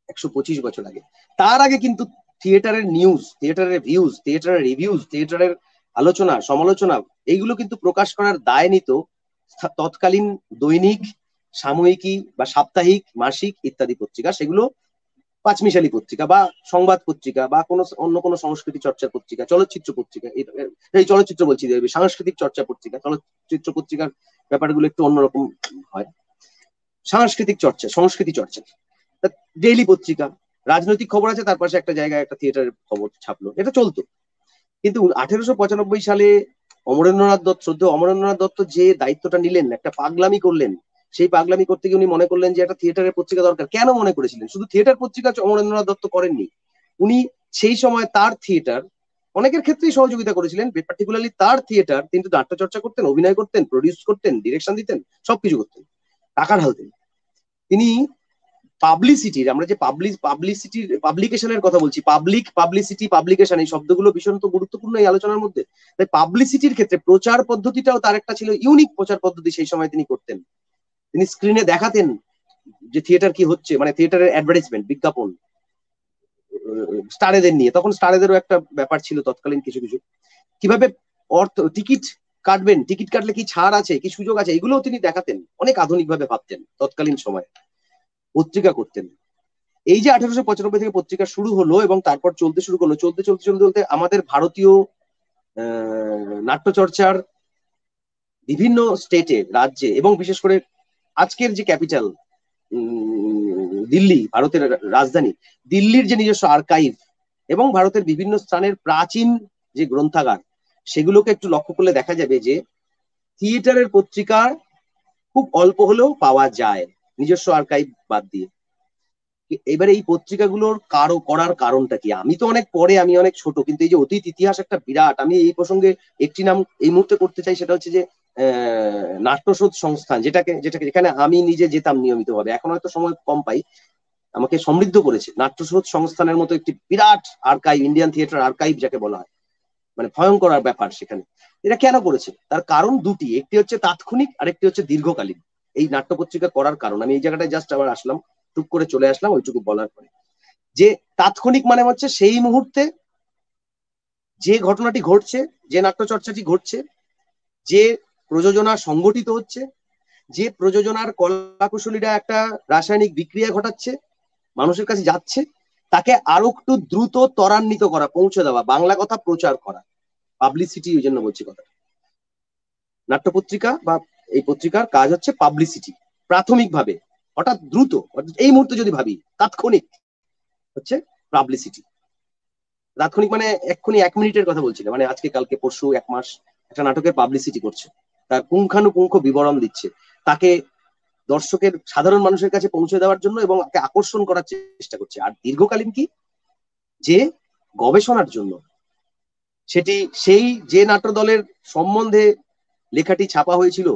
125 বছর আগে। তার আগে কিন্তু থিয়েটারের নিউজ, থিয়েটারের ভিউজ, থিয়েটারের রিভিউজ, থিয়েটারের আলোচনা, সমালোচনা, এইগুলো কিন্তু প্রকাশ করার দায় নিত তৎকালীন দৈনিক, সাময়িকী বা সাপ্তাহিক, মাসিক ইত্যাদি পত্রিকা। সেগুলো পাঁচমিশালি পত্রিকা বা সংবাদ পত্রিকা বা কোনো অন্য কোনো সংস্কৃতি চর্চার পত্রিকা, চলচ্চিত্র পত্রিকা, এই চলচ্চিত্র বলছি, সাংস্কৃতিক চর্চা পত্রিকা। চলচ্চিত্র পত্রিকার ব্যাপারগুলো একটু অন্যরকম হয়। সাংস্কৃতিক চর্চা, সংস্কৃতি চর্চা, ডেইলি পত্রিকা, রাজনৈতিক খবর আছে, তার পাশে একটা জায়গায় একটা থিয়েটারের খবর ছাপলো, এটা চলতো। কিন্তু 1895 সালে অমরেন্দ্রনাথ দত্ত, শ্রদ্ধেয় অমরেন্দ্রনাথ দত্ত যে দায়িত্বটা নিলেন, একটা পাগলামি করলেন। সেই পাগলামি করতে গিয়ে উনি মনে করলেন যে একটা থিয়েটারের পত্রিকা দরকার। কেন মনে করেছিলেন? শুধু থিয়েটার পত্রিকা অমরেন্দ্রনাথ দত্ত করেননি, উনি সেই সময় তার থিয়েটার, অনেকের ক্ষেত্রেই সহযোগিতা করেছিলেন, পার্টিকুলারলি তার থিয়েটার, কিন্তু নাট্যচর্চা করতেন, অভিনয় করতেন, প্রডিউস করতেন, ডিরেকশন দিতেন, সবকিছু করতেন, টাকা ঢালতেন। তিনি পাবলিসিটির, আমরা যে পাবলিসিটির পাবলিকেশনের কথা বলছি, পাবলিক, পাবলিসিটি, পাবলিকেশন, এই শব্দগুলো ভীষণ তো গুরুত্বপূর্ণ এই আলোচনার মধ্যে। তাই পাবলিসিটির ক্ষেত্রে প্রচার পদ্ধতিটাও তার একটা ছিল ইউনিক প্রচার পদ্ধতি, সেই সময় তিনি করতেন। তিনি স্ক্রিনে দেখাতেন যে থিয়েটার কি হচ্ছে, মানে থিয়েটারের অ্যাডভার্টাইজমেন্ট, বিজ্ঞাপন, স্টারেদের নিয়ে। তখন স্টারেদেরও একটা ব্যাপার ছিল তৎকালীন, কিছু কিছু কিভাবে অর্থ, টিকিট কাটবেন, টিকিট কাটলে কি ছাড় আছে, কি সুযোগ আছে, এগুলোও তিনি দেখাতেন, অনেক আধুনিক ভাবে ভাবতেন তৎকালীন সময়, পত্রিকা করতেন। এই যে 1895 থেকে পত্রিকা শুরু হলো এবং তারপর চলতে শুরু করলো, চলতে চলতে চলতে চলতে আমাদের ভারতীয় নাট্যচর্চার বিভিন্ন স্টেটে, রাজ্যে, এবং বিশেষ করে আজকের যে ক্যাপিটাল দিল্লি, ভারতের রাজধানী দিল্লির যে নিজস্ব আর্কাইভ এবং ভারতের বিভিন্ন স্থানের প্রাচীন যে গ্রন্থাগার, সেগুলোকে একটু লক্ষ্য করলে দেখা যাবে যে থিয়েটারের পত্রিকা খুব অল্প হলেও পাওয়া যায়, নিজস্ব আর্কাইভ বাদ দিয়ে। এবারে এই পত্রিকাগুলোর করার কারণটা কি? আমি তো অনেক পরে, আমি অনেক ছোট, কিন্তু এই যে অতীত ইতিহাস একটা বিরাট। আমি এই প্রসঙ্গে একটি নাম এই মুহূর্তে করতে চাই, সেটা হচ্ছে যে নাট্যশোধ সংস্থান, যেটাকে যেখানে আমি নিজে যেতাম নিয়মিত ভাবে, এখন হয়তো সময় কম পাই, আমাকে সমৃদ্ধ করেছে। নাট্যশোধ সংস্থানের মতো একটি বিরাট আর্কাইভ, ইন্ডিয়ান থিয়েটার আর্কাইভ যাকে বলা হয়, মানে ভয়ঙ্কর ব্যাপার সেখানে। এটা কেন করেছে? তার কারণ দুটি, একটি হচ্ছে তাৎক্ষণিক আর একটি হচ্ছে দীর্ঘকালীন। এই নাট্যপত্রিকা করার কারণ, আমি এই জায়গাটায় জাস্ট আবার আসলাম, টুক করে চলে আসলাম ওইটুকু বলার পরে, যে তাৎক্ষণিক মানে হচ্ছে সেই মুহূর্তে যে ঘটনাটি ঘটছে, যে নাট্যচর্চাটি ঘটছে, যে প্রযোজনা সংগঠিত হচ্ছে, যে প্রযোজনার কলাকুশলীরা একটা রাসায়নিক বিক্রিয়া ঘটাচ্ছে, মানুষের কাছে যাচ্ছে, তাকে আরো একটু দ্রুত ত্বরান্বিত করা, পৌঁছে দেওয়া, বাংলা কথা প্রচার করা, পাবলিসিটি, ওই জন্য বলছি কথা। নাট্যপত্রিকা বা এই পত্রিকার কাজ হচ্ছে পাবলিসিটি, প্রাথমিকভাবে, হঠাৎ দ্রুত, এই মুহূর্তে যদি ভাবি, তাৎক্ষণিক হচ্ছে পাবলিসিটি। তাৎক্ষণিক মানে এক্ষুনি 1 মিনিটের কথা বলছি না, মানে আজকে কালকে পরশু 1 মাস একটা নাটকের পাবলিসিটি করছে, তার পুঙ্খানুপুঙ্খ বিবরণ দিচ্ছে, তাকে দর্শকের, সাধারণ মানুষের কাছে পৌঁছে দেওয়ার জন্য এবং তাকে আকর্ষণ করার চেষ্টা করছে। আর দীর্ঘকালীন কি? যে গবেষণার জন্য, সেটি সেই যে নাট্য দলের সম্বন্ধে লেখাটি ছাপা হয়েছিল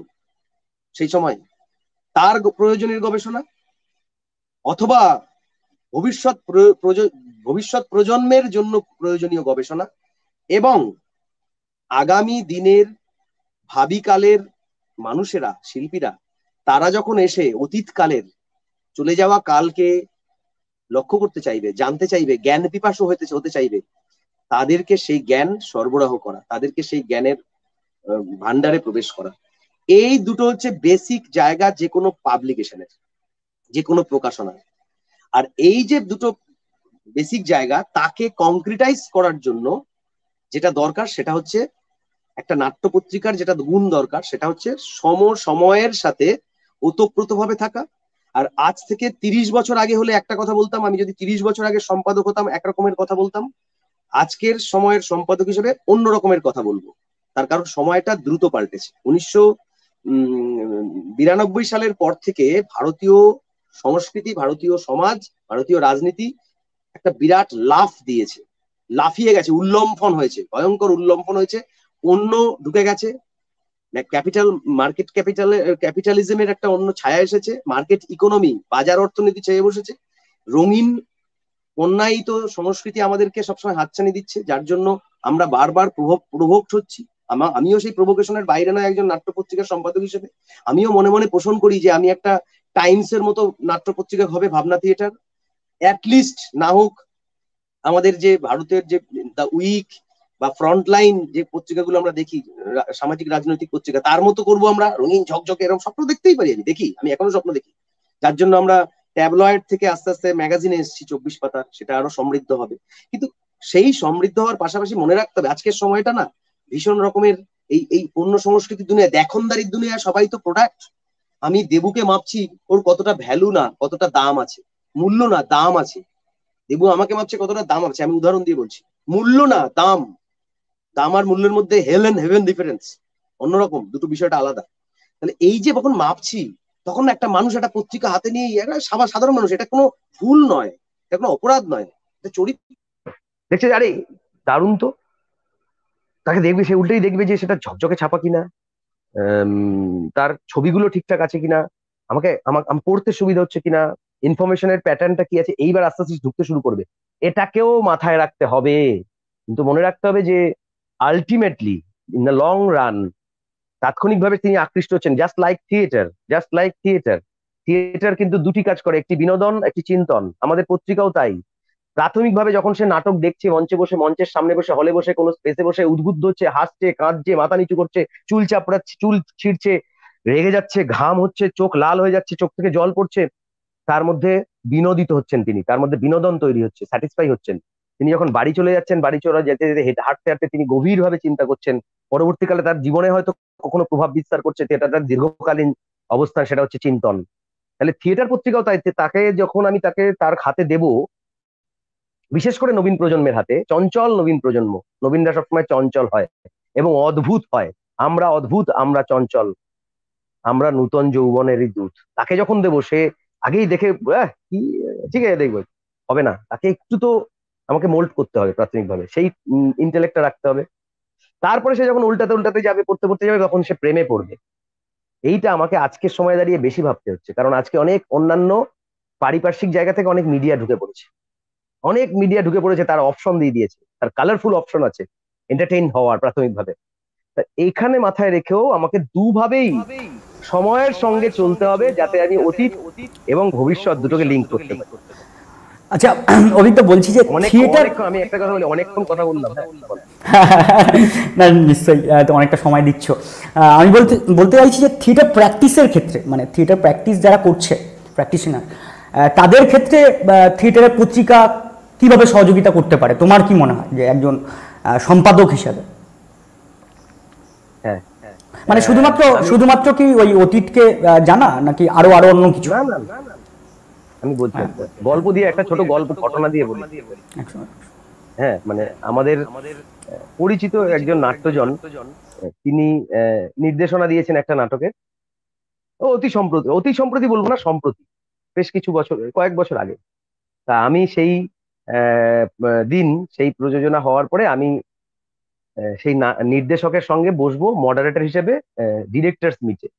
সেই সময়, তার প্রয়োজনীয় গবেষণা, অথবা ভবিষ্যৎ ভবিষ্যৎ প্রজন্মের জন্য প্রয়োজনীয় গবেষণা, এবং আগামী দিনের ভাবিকালের মানুষেরা, শিল্পীরা, তারা যখন এসে অতীতকালের, চলে যাওয়া কালকে লক্ষ্য করতে চাইবে, জানতে চাইবে, জ্ঞান পিপাসু হতে চাইবে, তাদেরকে সেই জ্ঞান সরবরাহ করা, তাদেরকে সেই জ্ঞানের ভান্ডারে প্রবেশ করা। এই দুটো হচ্ছে বেসিক জায়গা যে কোনো পাবলিকেশনের, যে কোনো প্রকাশনার। আর এই যে দুটো বেসিক জায়গা, তাকে কংক্রিটাইজ করার জন্য যেটা দরকার, সেটা হচ্ছে একটা নাট্যপত্রিকার যেটা গুণ দরকার, সেটা হচ্ছে সময়ের সাথে ওতপ্রোতভাবে থাকা। আর আজ থেকে 30 বছর আগে হলে একটা কথা বলতাম, আমি যদি 30 বছর আগে সম্পাদক হতাম একরকমের কথা বলতাম, আজকের সময়ের সম্পাদক হিসেবে অন্য রকমের কথা বলবো। তার কারণ সময়টা দ্রুত পাল্টেছে। 1992 সালের পর থেকে ভারতীয় সংস্কৃতি, ভারতীয় সমাজ, ভারতীয় রাজনীতি একটা বিরাট লাফ দিয়েছে, লাফিয়ে গেছে, উল্লম্ফন হয়েছে, ভয়ঙ্কর উল্লম্ফন হয়েছে। অন্য ঢুকে গেছে, মার্কেট ক্যাপিটালিজমের একটা অন্য ছায়া এসেছে, মার্কেট ইকোনমি, বাজার অর্থনীতি ছেয়ে বসেছে, রঙিন অন্যায়িত সংস্কৃতি আমাদেরকে সবসময় হাতছানি দিচ্ছে, যার জন্য আমরা বারবার প্রভোক্ট হচ্ছি। আমিও সেই প্রভোকেশনের বাইরে নয়, একজন নাট্য পত্রিকার সম্পাদক হিসেবে আমিও মনে মনে পোষণ করি যে আমি একটা টাইমস এর মতো নাট্য পত্রিকা হবে, ভাবনা থিয়েটার, অ্যাটলিস্ট না হোক আমাদের যে ভারতের যে দ্য উইক বা ফ্রন্টলাইন যে পত্রিকাগুলো আমরা দেখি, সামাজিক রাজনৈতিক পত্রিকা, তার মতো করব আমরা, রঙিন ঝকঝকে, এরকম স্বপ্ন দেখতেই পারি, আমি এখনো স্বপ্ন দেখি। যার জন্য আমরা ট্যাবলয়েড থেকে আস্তে আস্তে ম্যাগাজিনে এসেছি 24 পাতা, সেটা আরো সমৃদ্ধ হবে। কিন্তু সেই সমৃদ্ধ হওয়ার পাশাপাশি মনে রাখতে হবে আজকের সময়টা না ভীষণ রকমের এই পণ্য সংস্কৃতির দুনিয়া, দেখনদারির দুনিয়া, সবাই তো প্রোডাক্ট। আমি দেবুকে মাপছি ওর কতটা ভ্যালু না কতটা দাম আছে, মূল্য না দাম আছে। দেবু আমাকে মাপছে কতটা দাম আছে, আমি উদাহরণ দিয়ে বলছি, মূল্য না দাম। দাম আর মূল্যের মধ্যে হেল এন্ড হেভেন ডিফারেন্স, অন্যরকম, দুটো বিষয়টা আলাদা। তাহলে এই যে যখন মাপছি, তখন একটা মানুষ একটা পত্রিকা হাতে নিয়ে, সাধারণ মানুষ, এটা কোনো ভুল নয়, এটা কোনো অপরাধ নয়, এটা চরিত্র। দেখছে আরে দারুণ তো, তাকে দেখবে, সে উল্টেই দেখবে যে সেটা ঝকঝকে ছাপা কিনা, তার ছবিগুলো ঠিকঠাক আছে কিনা, আমার পড়তে সুবিধা হচ্ছে কিনা, ইনফরমেশনের প্যাটার্নটা কি আছে, এইবার আস্তে আস্তে ঢুকতে শুরু করবে। এটাকেও মাথায় রাখতে হবে, কিন্তু মনে রাখতে হবে যে ultimately in the long run তাৎক্ষণিকভাবে তিনি আকৃষ্ট হচ্ছেন। জাস্ট লাইক থিয়েটার কিন্তু দুটি কাজ করে, একটি বিনোদন, একটি চিন্তন। আমাদের পত্রিকাও তাই, প্রাথমিকভাবে যখন সে নাটক দেখছে মঞ্চে বসে, মঞ্চের সামনে বসে, হলে বসে, কোনো স্পেসে বসে উদ্বুদ্ধ হচ্ছে, হাসছে, কাঁদছে, মাথা নিচু করছে, চুল চাপড়াচ্ছে, চুল ছিঁড়ছে, রেগে যাচ্ছে, ঘাম হচ্ছে, চোখ লাল হয়ে যাচ্ছে, চোখ থেকে জল পড়ছে, তার মধ্যে বিনোদিত হচ্ছেন তিনি, তার মধ্যে বিনোদন তৈরি হচ্ছে, স্যাটিসফাই হচ্ছেন। তিনি যখন বাড়ি চলে যাচ্ছেন, বাড়ি চলে যেতে যেতে হাঁটতে হাঁটতে তিনি গভীরভাবে চিন্তা করছেন, পরবর্তীকালে তার জীবনে হয়তো কখনো প্রভাব বিস্তার করছে, এটা তার দীর্ঘকালীন অবস্থান, সেটা হচ্ছে চিন্তন। তাহলে থিয়েটার পত্রিকাও তাই, তাকে যখন আমি তাকে তার হাতে দেব, বিশেষ করে নবীন প্রজন্মের হাতে, চঞ্চল নবীন প্রজন্ম, নবীনরা সবসময় চঞ্চল হয় এবং অদ্ভুত হয়। আমরা অদ্ভুত, আমরা চঞ্চল, আমরা নূতন যৌবনেরই দূত। তাকে যখন দেবো, সে আগেই দেখে কি, ঠিক আছে দেখবো, হবে না, তাকে একটু তো আমাকে মোল্ড করতে হবে প্রাথমিকভাবে, সেই ইন্টেলেক্টটা রাখতে হবে। তারপরে সে যখন উল্টাতে উল্টাতে যাবে, পড়তে পড়তে যাবে, তখন সে প্রেমে পড়বে। এইটা আমাকে আজকের সময় দাঁড়িয়ে বেশি ভাবতে হচ্ছে, কারণ আজকে অনেক অন্যান্য পারিপার্শ্বিক জায়গা থেকে অনেক মিডিয়া ঢুকে পড়েছে, অনেক মিডিয়া ঢুকে পড়েছে, তার অপশন দিয়ে দিয়েছে, তার কালারফুল অপশন আছে এন্টারটেইন হওয়ার প্রাথমিকভাবে। তা এইখানে মাথায় রেখেও আমাকে দুভাবেই সময়ের সঙ্গে চলতে হবে, যাতে আমি অতীত এবং ভবিষ্যৎ দুটোকে লিঙ্ক করতে পারি। আচ্ছা, অভিজ্ঞ বলছি যে অনেক থিয়েটার, আমি একটা কথা বলি, অনেকক্ষণ কথা বললাম, হ্যাঁ বল। না নিশ্চয়ই, তো অনেকটা সময় দিচ্ছ। আমি বলতে বলতে চাইছি যে থিয়েটার প্র্যাকটিসের ক্ষেত্রে, মানে থিয়েটার প্র্যাকটিস যারা করছে, প্র্যাকটিশনার, তাদের ক্ষেত্রে থিয়েটারের পত্রিকা কিভাবে সহযোগিতা করতে পারে, তোমার কি মনে হয় যে একজন সম্পাদক হিসাবে? হ্যাঁ, মানে শুধুমাত্র কি ওই অতীতকে জানা, নাকি আরো আরো অন্য কিছু? না না না, আমি বলছি একটা গল্প দিয়ে, একটা ছোট গল্প ঘটনা দিয়ে বলি। একদম। হ্যাঁ, মানে আমাদের পরিচিত একজন নাট্যজন, তিনি নির্দেশনা দিয়েছেন একটা নাটকে। ও অতি সম্প্রতি বলবো না, সম্প্রতি, বেশ কিছু বছর, কয়েক বছর আগে। তা আমি সেই দিন, সেই প্রযোজনা হওয়ার পরে আমি সেই নির্দেশকের সঙ্গে বসবো মডারেটর হিসেবে ডিরেক্টরস মিটে।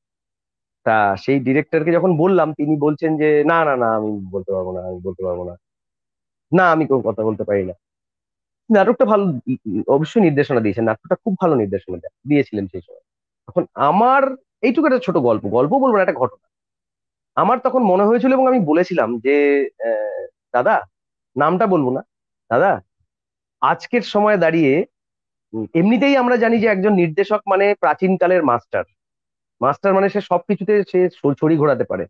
তা সেই ডিরেক্টরকে যখন বললাম, তিনি বলছেন যে না না না, আমি বলতে পারবো না, আমি বলতে পারবো না, না আমি কোনো কথা বলতে পারি না। নাটকটা ভালো, অবশ্যই নির্দেশনা দিয়েছেন, নাটকটা খুব ভালো নির্দেশনা দিয়েছিলেন সেই সময়। তখন আমার, এইটুকু একটা ছোট গল্প, গল্প বলবো না, একটা ঘটনা আমার তখন মনে হয়েছিল, এবং আমি বলেছিলাম যে দাদা, নামটা বলবো না, দাদা, আজকের সময় দাঁড়িয়ে এমনিতেই আমরা জানি যে একজন নির্দেশক মানে প্রাচীনকালের মাস্টার। মাস্টার মানে সে সবকিছুতে সে ছড়ি ঘোরাতে পারে,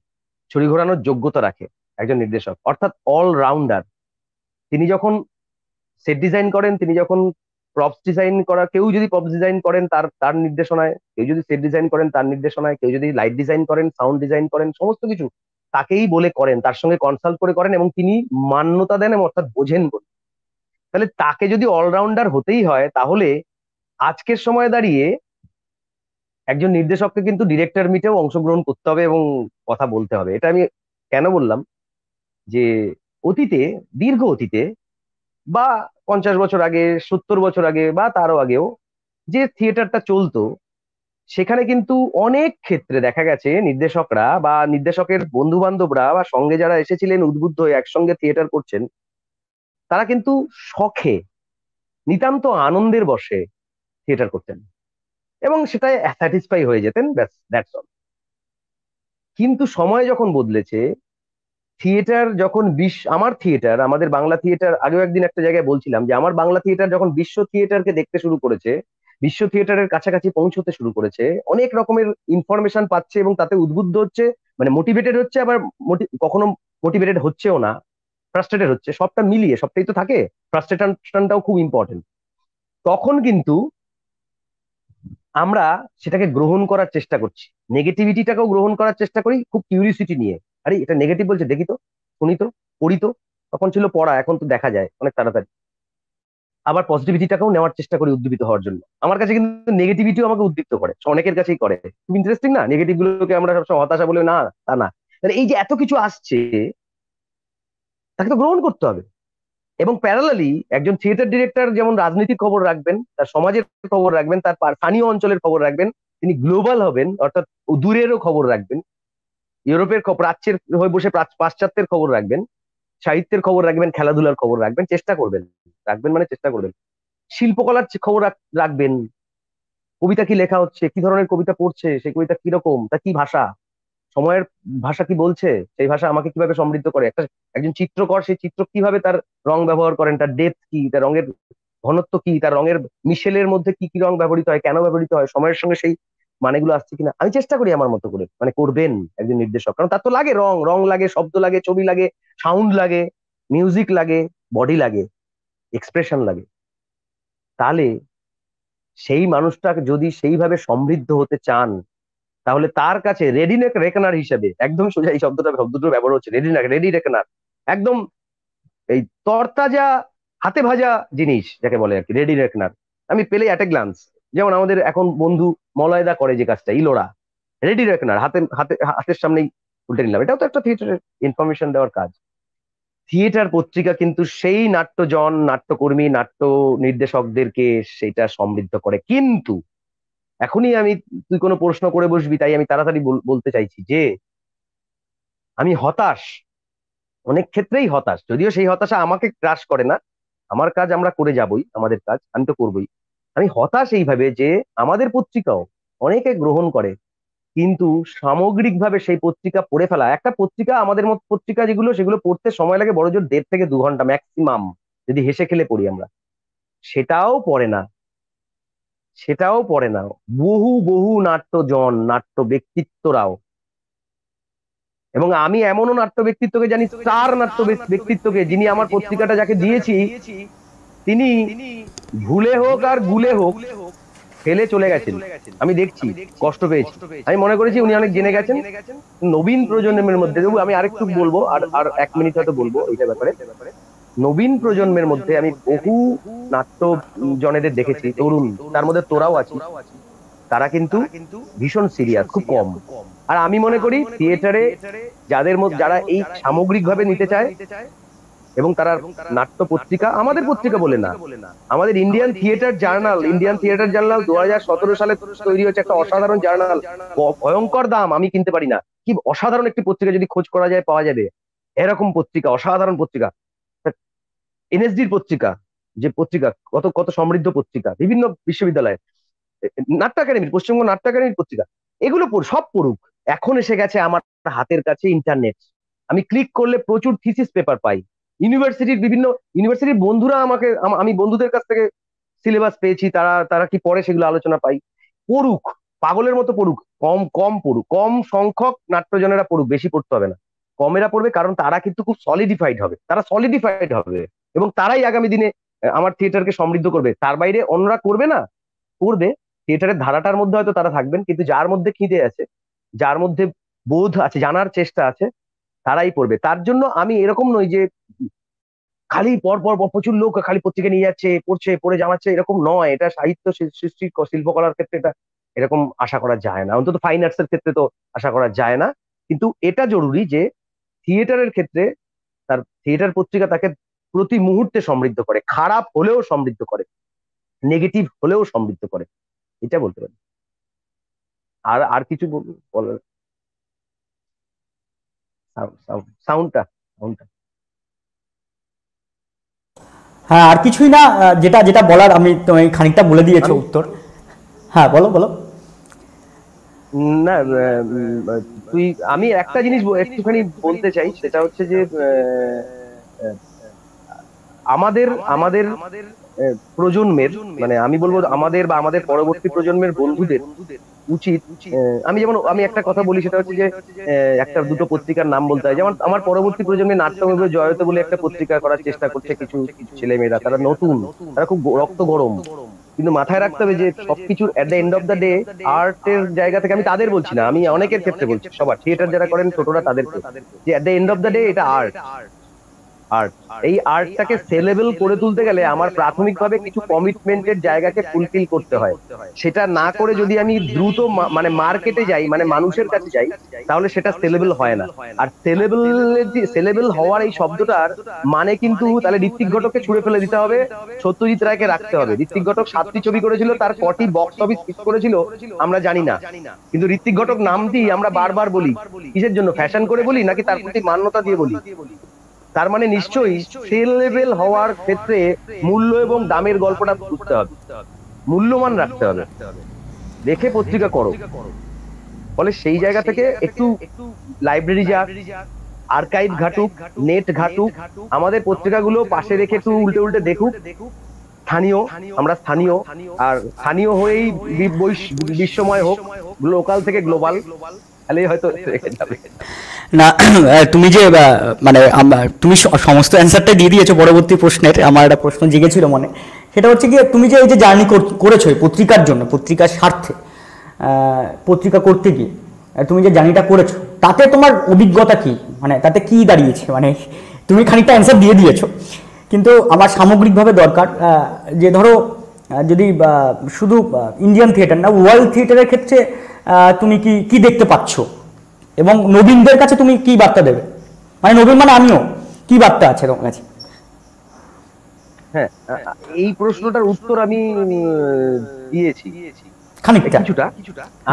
ছড়ি ঘোরানোর যোগ্যতা রাখে একজন নির্দেশক, অর্থাৎ অলরাউন্ডার। তিনি যখন সেট ডিজাইন করেন, তিনি যখন প্রপস ডিজাইন করা, কেউ যদি প্রপস ডিজাইন করেন তার তার নির্দেশনায়, কেউ যদি সেট ডিজাইন করেন তার নির্দেশনায়, কেউ যদি লাইট ডিজাইন করেন, সাউন্ড ডিজাইন করেন, সমস্ত কিছু তাকেই বলে করেন, তার সঙ্গে কনসাল্ট করে করেন, এবং তিনি মান্যতা দেন, এবং অর্থাৎ বোঝেন বলে। তাহলে তাকে যদি অলরাউন্ডার হতেই হয়, তাহলে আজকের সময় দাঁড়িয়ে একজন নির্দেশককে কিন্তু ডিরেক্টর মিটেও অংশগ্রহণ করতে হবে এবং কথা বলতে হবে। এটা আমি কেন বললাম, যে অতীতে, দীর্ঘ অতীতে, বা 50 বছর আগে, 70 বছর আগে, বা তারও আগেও যে থিয়েটারটা চলতো, সেখানে কিন্তু অনেক ক্ষেত্রে দেখা গেছে নির্দেশকরা বা নির্দেশকের বন্ধু বান্ধবরা বা সঙ্গে যারা এসেছিলেন উদ্বুদ্ধ হয়ে একসঙ্গে থিয়েটার করছেন, তারা কিন্তু শখে, নিতান্ত আনন্দের বশে থিয়েটার করতেন এবং সেটাই স্যাটিসফাই হয়ে যেতেন, ব্যাস, দ্যাটস অল। কিন্তু সময় যখন বদলেছে, থিয়েটার যখন আমার থিয়েটার, আমাদের বাংলা থিয়েটার, আগেও একদিন একটা জায়গায় বলছিলাম যে আমার বাংলা থিয়েটার যখন বিশ্ব থিয়েটারকে দেখতে শুরু করেছে, বিশ্ব থিয়েটারের কাছাকাছি পৌঁছতে শুরু করেছে, অনেক রকমের ইনফরমেশন পাচ্ছে এবং তাতে উদ্বুদ্ধ হচ্ছে, মানে মোটিভেটেড হচ্ছে, আবার কখনো মোটিভেটেড হচ্ছেও না, ফ্রাস্ট্রেটেড হচ্ছে, সবটা মিলিয়ে, সবটাই তো থাকে, ফ্রাস্ট্রেশনটাও খুব ইম্পর্টেন্ট। তখন কিন্তু আমরা সেটাকে গ্রহণ করার চেষ্টা করছি, নেগেটিভিটিটাকেও গ্রহণ করার চেষ্টা করি খুব কিউরিসিটি নিয়ে। আরে এটা নেগেটিভ বলছে, দেখি তো, শুনি তো, পড়ি তো। তখন ছিল পড়া, এখন তো দেখা যায় অনেক তাড়াতাড়ি। আবার পজিটিভিটিটাকেও নেওয়ার চেষ্টা করি উদ্দীপিত হওয়ার জন্য। আমার কাছে কিন্তু নেগেটিভিটিও আমাকে উদ্দীপ্ত করে, অনেকের কাছেই করে। খুব ইন্টারেস্টিং না, নেগেটিভ গুলোকে আমরা সবসময় হতাশা বলে না, তা না। তাহলে এই যে এত কিছু আসছে, তাকে তো গ্রহণ করতে হবে। এবং প্যারালালি একজন থিয়েটার ডিরেক্টর যেমন রাজনীতির খবর রাখবেন, তার সমাজের খবর রাখবেন, তার স্থানীয় অঞ্চলের খবর রাখবেন, তিনি গ্লোবাল হবেন, অর্থাৎ দূরেরও খবর রাখবেন, ইউরোপের প্রাচ্যের হয়ে বসে পাশ্চাত্যের খবর রাখবেন, সাহিত্যের খবর রাখবেন, খেলাধুলার খবর রাখবেন, চেষ্টা করবেন, রাখবেন মানে চেষ্টা করবেন, শিল্পকলার খবর রাখবেন, কবিতা কি লেখা হচ্ছে, কি ধরনের কবিতা পড়ছে, সেই কবিতা কিরকম, তা কি ভাষা, সময়ের ভাষা কি বলছে, সেই ভাষা আমাকে কিভাবে সমৃদ্ধ করে। একজন চিত্রকর সেই চিত্র কিভাবে তার রং ব্যবহার করেন, তার ডেপথ কি, তার রঙের ঘনত্ব কি, তার রঙের মিশেলের মধ্যে কি কি রং ব্যবহৃত হয়, কেন ব্যবহৃত হয়, সময়ের সঙ্গে সেই মানেগুলো আসছে কিনা। আমি চেষ্টা করি আমার মতো করে, মানে করবেন একজন নির্দেশক, কারণ তার তো লাগে রং, রং লাগে, শব্দ লাগে, ছবি লাগে, সাউন্ড লাগে, মিউজিক লাগে, বডি লাগে, এক্সপ্রেশন লাগে। তাহলে সেই মানুষটাকে যদি সেইভাবে সমৃদ্ধ হতে চান, তাহলে তার কাছে রেডি রেকনার হিসেবে, একদম সোজা এই শব্দটা ব্যবহার হচ্ছে, রেডি রেকনার, একদম এই তরতাজা হাতে ভাজা জিনিস যাকে বলে আর কি, রেডি রেকনার আমি পেলে অ্যাট এ গ্লান্স। যেমন আমাদের এখন বন্ধু মলয়দা করে যে কাজটা, ইলোরা, রেডি রেকনার, হাতে হাতে হাতের সামনেই উল্টে নিলাম। এটাও তো একটা থিয়েটারের ইনফরমেশন দেওয়ার কাজ। থিয়েটার পত্রিকা কিন্তু সেই নাট্যজন, নাট্যকর্মী, নাট্য নির্দেশকদেরকে সেটা সমৃদ্ধ করে। কিন্তু এখনই তুই কোনো প্রশ্ন করে বসবি, তাই আমি তাড়াতাড়ি বলতে চাইছি যে আমি হতাশ, অনেক ক্ষেত্রেই হতাশ, যদিও সেই হতাশা আমাকে গ্রাস করে না, আমার কাজ আমরা করে যাবই, আমাদের কাজ আমি তো করবোই। আমি হতাশ এইভাবে যে আমাদের পত্রিকাও অনেকে গ্রহণ করে, কিন্তু সামগ্রিকভাবে সেই পত্রিকা পড়ে ফেলা, একটা পত্রিকা, আমাদের মত পত্রিকা যেগুলো, সেগুলো পড়তে সময় লাগে বড়জোর 1.5 থেকে 2 ঘন্টা ম্যাক্সিমাম, যদি হেসে খেলে পড়ি আমরা, সেটাও পড়ে না, সেটাও পড়ে না বহু বহু নাট্যজন, নাট্য ব্যক্তিত্বরাও। এবং আমি এমনও নাট্য ব্যক্তিত্বকে জানি, স্টার নাট্য ব্যক্তিত্বকে, যিনি আমার পত্রিকাটা যাকে দিয়েছি, তিনি ভুলে হোক আর গুলে হোক ফেলে চলে গেছেন। আমি দেখছি, কষ্ট পেয়েছি। আমি মনে করেছি উনি অনেক জেনে গেছেন। নবীন প্রজন্মের মধ্যে, আমি আরেকটু বলবো, আর 1 মিনিট হয়তো বলবো এইটা ব্যাপারে। নবীন প্রজন্মের মধ্যে আমি বহু নাট্য জনেদের দেখেছি, তরুণ, তার মধ্যে তোরাও আছিস, তারা কিন্তু ভীষণ সিরিয়াস, খুব কম। আর আমি মনে করি থিয়েটারে যারা এই সামগ্রিকভাবে নিতে চায়, এবং তারা নাট্য পত্রিকা, আমাদের পত্রিকা বলে না, আমাদের ইন্ডিয়ান থিয়েটার জার্নাল, 2017 সালে তৈরি হচ্ছে একটা অসাধারণ জার্নাল, ভয়ঙ্কর দাম, আমি কিনতে পারি না। কি অসাধারণ একটি পত্রিকা, যদি খোঁজ করা যায় পাওয়া যাবে এরকম পত্রিকা, অসাধারণ পত্রিকা। এনএসডির পত্রিকা, যে পত্রিকা, কত কত সমৃদ্ধ পত্রিকা, বিভিন্ন বিশ্ববিদ্যালয়ে, নাট্য একাডেমির, পশ্চিমবঙ্গ নাট্য একাডেমির পত্রিকা, এগুলো সব পড়ুক। এখন এসে গেছে আমার হাতের কাছে ইন্টারনেট, আমি ক্লিক করলে প্রচুর থিসিস পেপার পাই। বিভিন্ন ইউনিভার্সিটির বন্ধুরা আমাকে, আমি বন্ধুদের কাছ থেকে সিলেবাস পেয়েছি, তারা কি পড়ে সেগুলো আলোচনা পাই। পড়ুক, পাগলের মতো পড়ুক, কম কম পড়ুক, কম সংখ্যক নাট্যজনেরা পড়ুক, বেশি পড়তে হবে না, কমেরা পড়বে, কারণ তারা কিন্তু খুব সলিডিফাইড হবে, এবং তারাই আগামী দিনে আমার থিয়েটারকে সমৃদ্ধ করবে। তার বাইরে অন্যরা করবে না, করবে থিয়েটারের ধারাটার মধ্যে হয়তো তারা থাকবেন, কিন্তু যার মধ্যে খিদে আছে, যার মধ্যে বোধ আছে, জানার চেষ্টা আছে, তারাই পড়বে। তার জন্য আমি এরকম নই যে খালি পর পর প্রচুর লোক খালি পত্রিকা নিয়ে যাচ্ছে, পড়ছে, পড়ে জামাচ্ছে, এরকম নয়। এটা সাহিত্য সৃষ্টি, শিল্পকলার ক্ষেত্রে এটা এরকম আশা করা যায় না, অন্তত ফাইন আর্টস এর ক্ষেত্রে তো আশা করা যায় না। কিন্তু এটা জরুরি যে থিয়েটারের ক্ষেত্রে তার থিয়েটার পত্রিকা তাকে প্রতি মুহূর্তে সমৃদ্ধ করে, খারাপ হলেও সমৃদ্ধ করে, নেগেটিভ হলেও সমৃদ্ধ করে, এটা বলতে পারি। আর আর কিছু বলার, সাউন্ডটা সাউন্ডটা হ্যাঁ, আর কিছুই না, যেটা যেটা বলার আমি তুমি খানিকটা বলে দিয়েছো উত্তর। হ্যাঁ, বলো বলো। না, আমি একটা জিনিস একটুখানি বলতে চাই, সেটা হচ্ছে যে আমাদের আমাদের প্রজন্মের, মানে আমি বলবো আমাদের বা আমাদের পরবর্তী প্রজন্মের বন্ধুদের উচিত, আমি একটা কথা বলি, সেটা হচ্ছে যে একটা দুটো পত্রিকার নাম বলতে হয়। যেমন আমার পরবর্তী প্রজন্মের নাট্যময় জয়তে বলে একটা পত্রিকা করার চেষ্টা করছে কিছু ছেলেমেয়েরা, তারা নতুন, তারা খুব রক্ত গরম, কিন্তু মাথায় রাখতে হবে যে সবকিছুর at the end of the day আর্টের জায়গা থেকে, আমি তাদের বলছি না, আমি অনেকের ক্ষেত্রে বলছি, সবার, থিয়েটার যারা করেন ছোটরা তাদেরকে, যে at the end of the day এটা আর্ট। আর্ট, এই আর্টটাকে সেলেবল করে তুলতে গেলে আমার প্রাথমিকভাবে কিছু কমিটমেন্টের জায়গাকে ফুলফিল করতে হয়। সেটা না করে যদি আমি দ্রুত মানে মার্কেটে যাই, মানে মানুষের কাছে যাই, তাহলে সেটা সেলেবল হয় না। আর সেলেবল হওয়ার এই শব্দটার মানে কিন্তু তাহলে ঋত্বিক ঘটককে ছুড়ে ফেলে দিতে হবে, সত্যজিৎ রায়কে রাখতে হবে। ঋত্বিক ঘটক 7টি ছবি করেছিল, তার কটি বক্স অফিস হিট করেছিল আমরা জানি না, কিন্তু ঋত্বিক ঘটক নামটি আমরা বারবার বলি, কিসের জন্য? ফ্যাশন করে বলি, নাকি তার প্রতি মান্যতা দিয়ে বলি? তার মানে নিশ্চয়ই সেল লেভেল হওয়ার ক্ষেত্রে মূল্য এবং দামের গল্পটা বুঝতে হবে, মূল্যমান রাখতে হবে, দেখে পত্রিকা করো। ফলে সেই জায়গা থেকে একটু লাইব্রেরি যাক, আর্কাইভ ঘাটুক, নেট ঘাটুক, আমাদের পত্রিকাগুলো পাশে রেখে একটু উল্টে উল্টে দেখুক। স্থানীয়, আমরা স্থানীয়, আর স্থানীয় হয়েই বিশ্বময় হোক, লোকাল থেকে গ্লোবাল, তাহলেই হয়তো রেখে যাবে। না, তুমি যে মানে তুমি সমস্ত অ্যান্সারটাই দিয়ে দিয়েছো পরবর্তী প্রশ্নের। আমার একটা প্রশ্ন জেগেছিল মনে, সেটা হচ্ছে কি, তুমি যে এই যে জার্নি করেছো এই পত্রিকার জন্য, পত্রিকার স্বার্থে, পত্রিকা করতে গিয়ে তুমি যে জার্নিটা করেছো, তাতে তোমার অভিজ্ঞতা কি, মানে তাতে কি দাঁড়িয়েছে? মানে তুমি খানিকটা অ্যান্সার দিয়ে দিয়েছো, কিন্তু আমার সামগ্রিকভাবে দরকার, যে ধরো যদি শুধু ইন্ডিয়ান থিয়েটার না, ওয়ার্ল্ড থিয়েটারের ক্ষেত্রে তুমি কি কি দেখতে পাচ্ছ, এবং নবীনদের কাছে তুমি কি বার্তা দেবে? মানে নবীন মানে আমিও, কি বার্তা আছে তোমার কাছে? হ্যাঁ, এই প্রশ্নটার উত্তর আমি দিয়েছি খানিকটা। কিছুটা।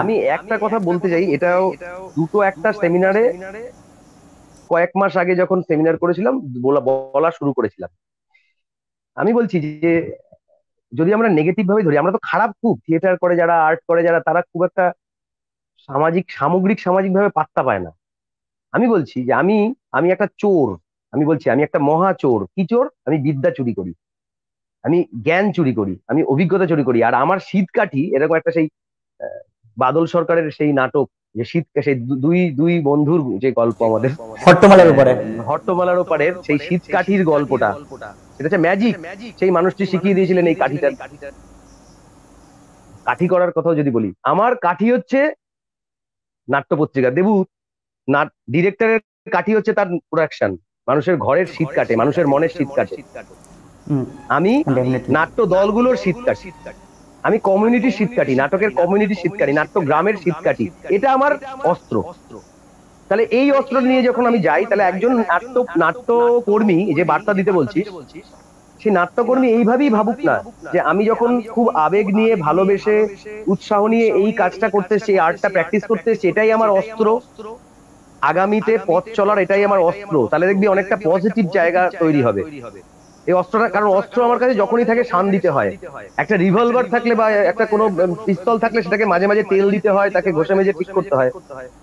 আমি একটা কথা বলতে চাই, এটাও দুটো একটা সেমিনারে কয়েক মাস আগে যখন সেমিনার করেছিলাম বলা শুরু করেছিলাম। আমি বলছি যে যদি আমরা নেগেটিভ ভাবে ধরি, আমরা তো খারাপ খুব, থিয়েটার করে যারা, আর্ট করে যারা, তারা খুব একটা সামাজিক ভাবে পাত্তা পায় না। আমি বলছি যে আমি আমি একটা চোর, আমি বলছি আমি একটা মহা চোর। কি চোর? আমি বিদ্যা চুরি করি, আমি জ্ঞান চুরি করি, আমি অভিজ্ঞতা চুরি করি। আর আমার শীতকাঠি এরকম একটা, সেই বাদল সরকারের সেই নাটক, যে শীত, সেই দুই দুই বন্ধুর যে গল্প আমাদের, হট্টমালার উপরে। হট্টমালার ওপারের সেই শীতকাঠির গল্পটা, সেটা হচ্ছে ম্যাজিক। সেই মানুষটি শিখিয়ে দিয়েছিলেন এই কাঠিটা, কাঠি করার কথাও যদি বলি, আমার কাঠি হচ্ছে নাট্য পত্রিকা দেবু। ডিরেক্টরের কাঠি হচ্ছে তার প্রোডাকশন, মানুষের ঘরের শীত কাটে, মানুষের মনের শীত কাটে। আমি নাট্য দলগুলোর শীত কাটি, আমি কমিউনিটির শীত কাটি, নাটকের কমিউনিটির শীত কাটি, নাট্য গ্রামের শীত কাটি। এটা আমার অস্ত্র। তাহলে এই অস্ত্র নিয়ে যখন আমি যাই, তাহলে একজন নাট্যকর্মী, যে বার্তা দিতে বলছি, সেই নাট্যকর্মী এইভাবেই ভাবুক না যে আমি যখন খুব আবেগ নিয়ে, ভালোবেসে, উৎসাহ নিয়ে এই কাজটা করতে এসেছি, এই আর্টটা প্র্যাকটিস করতে এসেছি, এটাই আমার অস্ত্র, আগামীতে পথ চলার এটাই আমার অস্ত্র। তাহলে দেখবি অনেকটা পজিটিভ জায়গা তৈরি হবে এই অস্ত্রটা। কারণ অস্ত্র আমার কাছে যখনই থাকে শান দিতে হয়। একটা রিভলভার থাকলে বা একটা কোনো পিস্তল থাকলে সেটাকে মাঝে মাঝে তেল দিতে হয়, তাকে ঘষে মেজে ঠিক করতে হয়।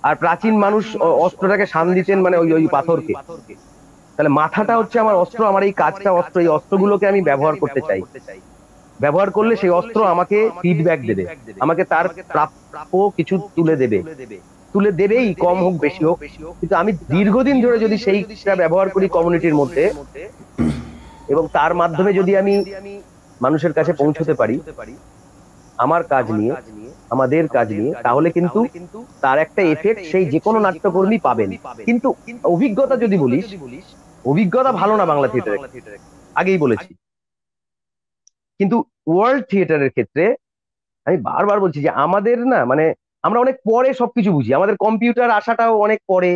আর প্রাচীন মানুষ অস্ত্রটাকে শান দিতেন, মানে ওই পাথরকে। তাহলে মাথাটা হচ্ছে আমার অস্ত্র, আমার এই কাজটা অস্ত্র। এই অস্ত্রগুলোকে আমি ব্যবহার করতে চাই। ব্যবহার করলে সেই অস্ত্র আমাকে ফিডব্যাক দেবে, আমাকে তার প্রাপ্য কিছু তুলে দেবেই, কম হোক বেশি হোক। কিন্তু আমি দীর্ঘদিন ধরে যদি সেইটা ব্যবহার করি কমিউনিটির মধ্যে, এবং তার মাধ্যমে যদি আমি মানুষের কাছে পৌঁছতে পারি আমার কাজ নিয়ে, আমাদের কাজ নিয়ে, তাহলে কিন্তু তার একটা এফেক্ট সেই যে কোনো নাট্যকর্মী পাবেন। কিন্তু অভিজ্ঞতা যদি বলিস, অভিজ্ঞতা ভালো না বাংলা থিয়েটারে, আগেই বলেছি। কিন্তু ওয়ার্ল্ড থিয়েটারের ক্ষেত্রে আমি বারবার বলছি যে আমাদের না, মানে আমরা অনেক পরে সবকিছু বুঝি। আমাদের কম্পিউটার আসাটাও অনেক পরে,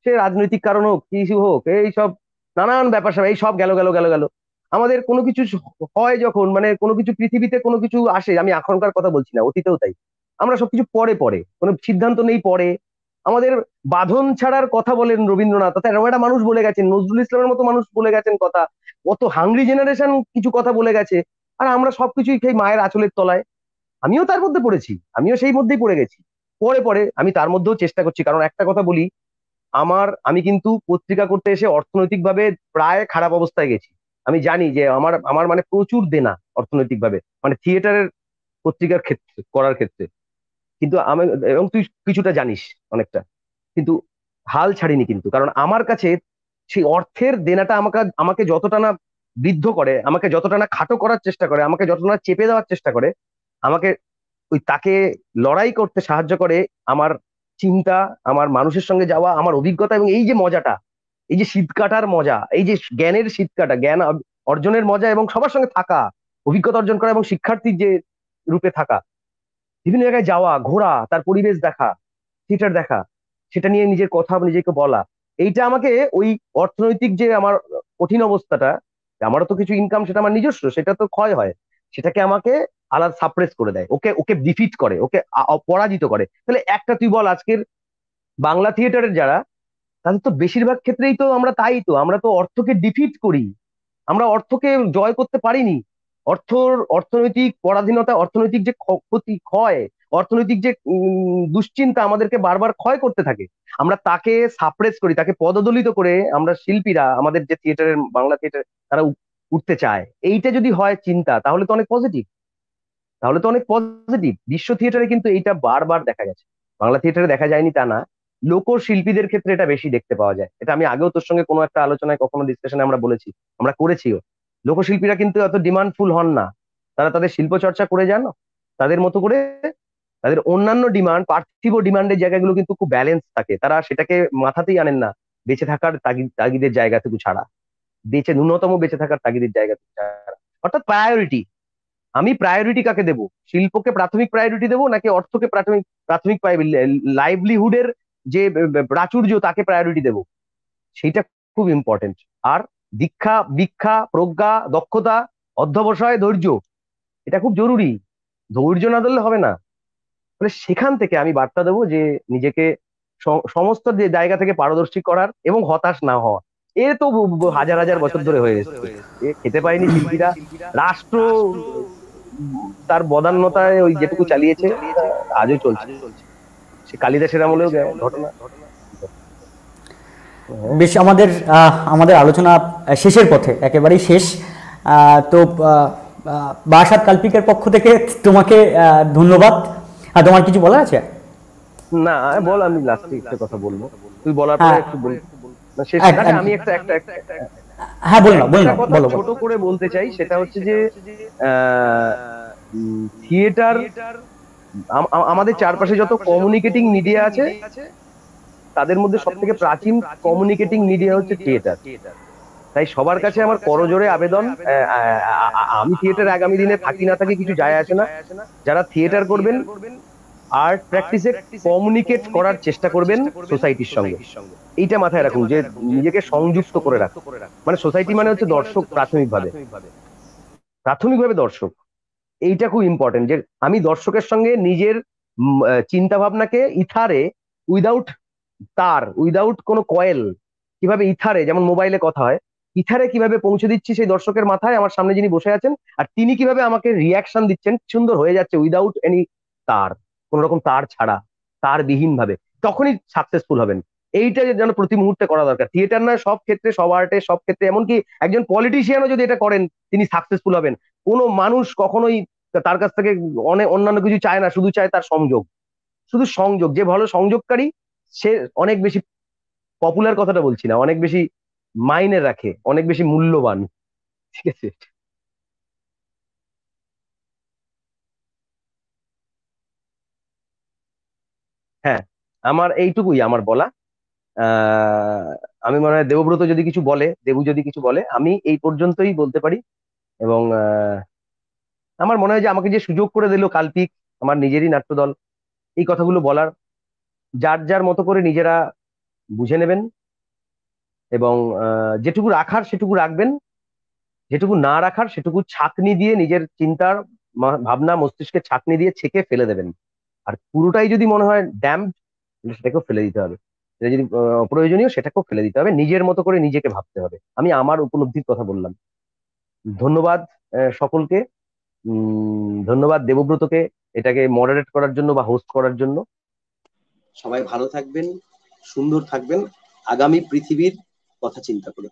সে রাজনৈতিক কারণ হোক, কিছু হোক, এই সব নানান ব্যাপার স্যাপার, এই সব গেল গেল গেল গেল। আমাদের কোনো কিছু হয় যখন, মানে কোনো কিছু পৃথিবীতে কোনো কিছু আসে, আমি এখনকার কথা বলছি না, অতীতেও তাই, আমরা সবকিছু পরে পরে, কোনো সিদ্ধান্ত নেই পরে। আমাদের বাঁধন ছাড়ার কথা বলেন রবীন্দ্রনাথ, অর্থাৎ এরকম একটা মানুষ বলে গেছেন, নজরুল ইসলামের মতো মানুষ বলে গেছেন কথা, কত হাংরি জেনারেশন কিছু কথা বলে গেছে। আর আমরা সবকিছুই সেই মায়ের আঁচলের তলায়। আমিও তার মধ্যে পড়েছি, আমিও সেই মধ্যেই পড়ে গেছি। পরে পরে আমি তার মধ্যেও চেষ্টা করছি। কারণ একটা কথা বলি, আমি কিন্তু পত্রিকা করতে এসে অর্থনৈতিকভাবে প্রায় খারাপ অবস্থায় গেছি। আমি জানি যে আমার আমার মানে প্রচুর দেনা অর্থনৈতিকভাবে, মানে থিয়েটারের পত্রিকার ক্ষেত্রে, করার ক্ষেত্রে। কিন্তু আমি, এবং তুই কিছুটা জানিস অনেকটা, কিন্তু হাল ছাড়িনি কিন্তু। কারণ আমার কাছে সেই অর্থের দেনাটা আমাকে আমাকে যতটা না বৃদ্ধ করে, আমাকে যতটা না খাটো করার চেষ্টা করে, আমাকে যতটা না চেপে দেওয়ার চেষ্টা করে, আমাকে তাকে লড়াই করতে সাহায্য করে আমার চিন্তা, আমার মানুষের সঙ্গে যাওয়া, আমার অভিজ্ঞতা, এবং এই যে মজাটা, এই যে শীত কাটার মজা, এই যে জ্ঞানের শীত কাটা, জ্ঞান অর্জনের মজা, এবং সবার সঙ্গে থাকা, অভিজ্ঞতা অর্জন করা, এবং শিক্ষার্থীর যে রূপে থাকা, বিভিন্ন জায়গায় যাওয়া, ঘোরা, তার পরিবেশ দেখা, থিয়েটার দেখা, সেটা নিয়ে নিজের কথা নিজেকে বলা, এইটা আমাকে ওই অর্থনৈতিক যে আমার কঠিন অবস্থাটা, আমারও তো কিছু ইনকাম, সেটা আমার নিজস্ব, সেটা তো ক্ষয় হয়, সেটাকে আমাকে আলাদা সাপ্রেস করে দেয়, ওকে ওকে ডিফিট করে, ওকে পরাজিত করে। তাহলে একটা তুই বল, আজকের বাংলা থিয়েটারের যারা, তাদের তো বেশিরভাগ ক্ষেত্রেই তো আমরা তাই তো, আমরা তো অর্থকে ডিফিট করি, আমরা অর্থকে জয় করতে পারিনি। অর্থনৈতিক পরাধীনতা, অর্থনৈতিক যে ক্ষতি, ক্ষয়, অর্থনৈতিক যে দুশ্চিন্তা আমাদেরকে বারবার ক্ষয় করতে থাকে, আমরা তাকে সাপ্রেস করি, তাকে পদদলিত করে আমরা শিল্পীরা, আমাদের যে থিয়েটারের, বাংলা থিয়েটার, তারা উঠতে চায়। এইটা যদি হয় চিন্তা, তাহলে তো অনেক পজিটিভ, তাহলে তো অনেক পজিটিভ। বিশ্ব থিয়েটারে কিন্তু এইটা বারবার দেখা গেছে, বাংলা থিয়েটারে দেখা যায়নি তা না। লোকশিল্পীদের ক্ষেত্রে এটা বেশি দেখতে পাওয়া যায়। এটা আমি আগেও তোর সঙ্গে কোনো একটা আলোচনায়, কখনো ডিসকাশনে আমরা বলেছি, আমরা করেছিও। লোকশিল্পীরা কিন্তু এত ডিমান্ডফুল হন না, তারা তাদের শিল্প চর্চা করে যান তাদের মতো করে। তাদের অন্যান্য ডিমান্ড, পার্থিব ডিমান্ডের জায়গাগুলো কিন্তু খুব ব্যালেন্স থাকে, তারা সেটাকে মাথাতেই আনেন না, বেঁচে থাকার তাগিদের জায়গাটুকু ছাড়া, ন্যূনতম বেঁচে থাকার তাগিদের জায়গাটুকু ছাড়া। অর্থাৎ প্রায়োরিটি, আমি প্রায়োরিটি কাকে দেবো? শিল্পকে প্রাথমিক প্রায়োরিটি দেবো, নাকি অর্থকে প্রাথমিক প্রাথমিক লাইভলিহুডের যে প্রাচুর্য তাকে প্রায়োরিটি দেবো? সেইটা খুব ইম্পর্টেন্ট। আর দীক্ষা, ভিক্ষা, প্রজ্ঞা, দক্ষতা, অধ্যবসায়, ধৈর্য, এটা খুব জরুরি। ধৈর্য না ধরলে হবে না। তাহলে সেখান থেকে আমি বার্তা দেবো যে নিজেকে সমস্ত যে জায়গা থেকে পারদর্শী করার এবং হতাশ না হওয়া। এ তো হাজার হাজার বছর ধরে হয়ে এসেছে, এ খেতে পায়নি শিল্পীরা। রাষ্ট্র তার বদান্যতায় ওই যেটুকু চালিয়েছে, আজও চলছে। সে কালিদাসের আমলেও ঘটনা। বেশ, আমাদের আলোচনা শেষের পথে, একেবারেই শেষ। তো বারাসাত কাল্পিকের পক্ষ থেকে তোমাকে ধন্যবাদ। তোমার কিছু বলার আছে? না বল, আমি লাস্টে একটা কথা বলবো, তুই বলার পরে একটু বল। শেষ আমি একটা একটা হ্যাঁ, বলো একটা কথা ছোট করে বলতে চাই, সেটা হচ্ছে যে থিয়েটার, আমাদের চারপাশে যত কমিউনিকেটিং মিডিয়া আছে তাদের মধ্যে সব থেকে প্রাচীন কমিউনিকেটিং মিডিয়া হচ্ছে থিয়েটার। তাই সবার কাছে আমার করজোড়ে আবেদন, আমি থিয়েটার আগামী দিনে থাকি না থাকি কিছু যায় আসে না, যারা থিয়েটার করবেন, আর্ট প্র্যাকটিসে কমিউনিকেট করার চেষ্টা করবেন সোসাইটির সঙ্গে। এইটা মাথায় রাখুন যে নিজেকে সংযুক্ত করে রাখুন। মানে সোসাইটি মানে হচ্ছে দর্শক, প্রাথমিকভাবে দর্শক। এইটা খুব ইম্পর্টেন্ট যে আমি দর্শকের সঙ্গে নিজের চিন্তা ভাবনাকে ইথারে, উইদাউট তার, উইদাউট কোনো কয়েল, কিভাবে ইথারে, যেমন মোবাইলে কথা হয়, ইথারে কিভাবে পৌঁছে দিচ্ছি সেই দর্শকের মাথায়, আমার সামনে যিনি বসে আছেন, আর তিনি কিভাবে আমাকে রিয়াকশন দিচ্ছেন, সুন্দর হয়ে যাচ্ছে উইদাউট এনি তার, কোন রকম তার ছাড়া, তার বিহীন ভাবে, তখনই সাকসেসফুল হবেন। এইটা যেন প্রতি মুহূর্তে করা দরকার। থিয়েটার নয়, সব ক্ষেত্রে, সব আর্টে, সব ক্ষেত্রে। এমনকি একজন পলিটিশিয়ানও যদি এটা করেন, তিনি সাকসেসফুল হবেন। কোনো মানুষ কখনোই তার কাছ থেকে অন্যান্য কিছু চায় না, শুধু চায় তার সংযোগ, শুধু সংযোগ। যে ভালো সংযোগকারী সে অনেক বেশি, পপুলার কথাটা বলছি না, অনেক বেশি মাইনে রাখে, অনেক বেশি মূল্যবান। ঠিক আছে? হ্যাঁ, আমার এইটুকুই আমার বলা। আমি মনে হয় দেবব্রত যদি কিছু বলে, দেবু যদি কিছু বলে, আমি এই পর্যন্তই বলতে পারি। এবং আমার মনে হয় যে আমাকে যে সুযোগ করে দিল কাল্পিক, আমার নিজেরই নাট্যদল, এই কথাগুলো বলার, যার যার মতো করে নিজেরা বুঝে নেবেন, এবং যেটুকু রাখার সেটুকু রাখবেন, যেটুকু না রাখার সেটুকু ছাঁকনি দিয়ে, নিজের চিন্তার ভাবনা মস্তিষ্কে ছাঁকনি দিয়ে ছেঁকে ফেলে দেবেন। আর পুরোটাই যদি মনে হয় ড্যাম্প, সেটাকেও ফেলে দিতে হবে। সেটা যদি প্রয়োজনীয়, সেটাকেও ফেলে দিতে হবে। নিজের মতো করে নিজেকে ভাবতে হবে। আমি আমার উপলব্ধির কথা বললাম। ধন্যবাদ সকলকে। ধন্যবাদ দেবব্রতকে এটাকে মডারেট করার জন্য বা হোস্ট করার জন্য। সবাই ভালো থাকবেন, সুন্দর থাকবেন, আগামী পৃথিবীর কথা চিন্তা করে।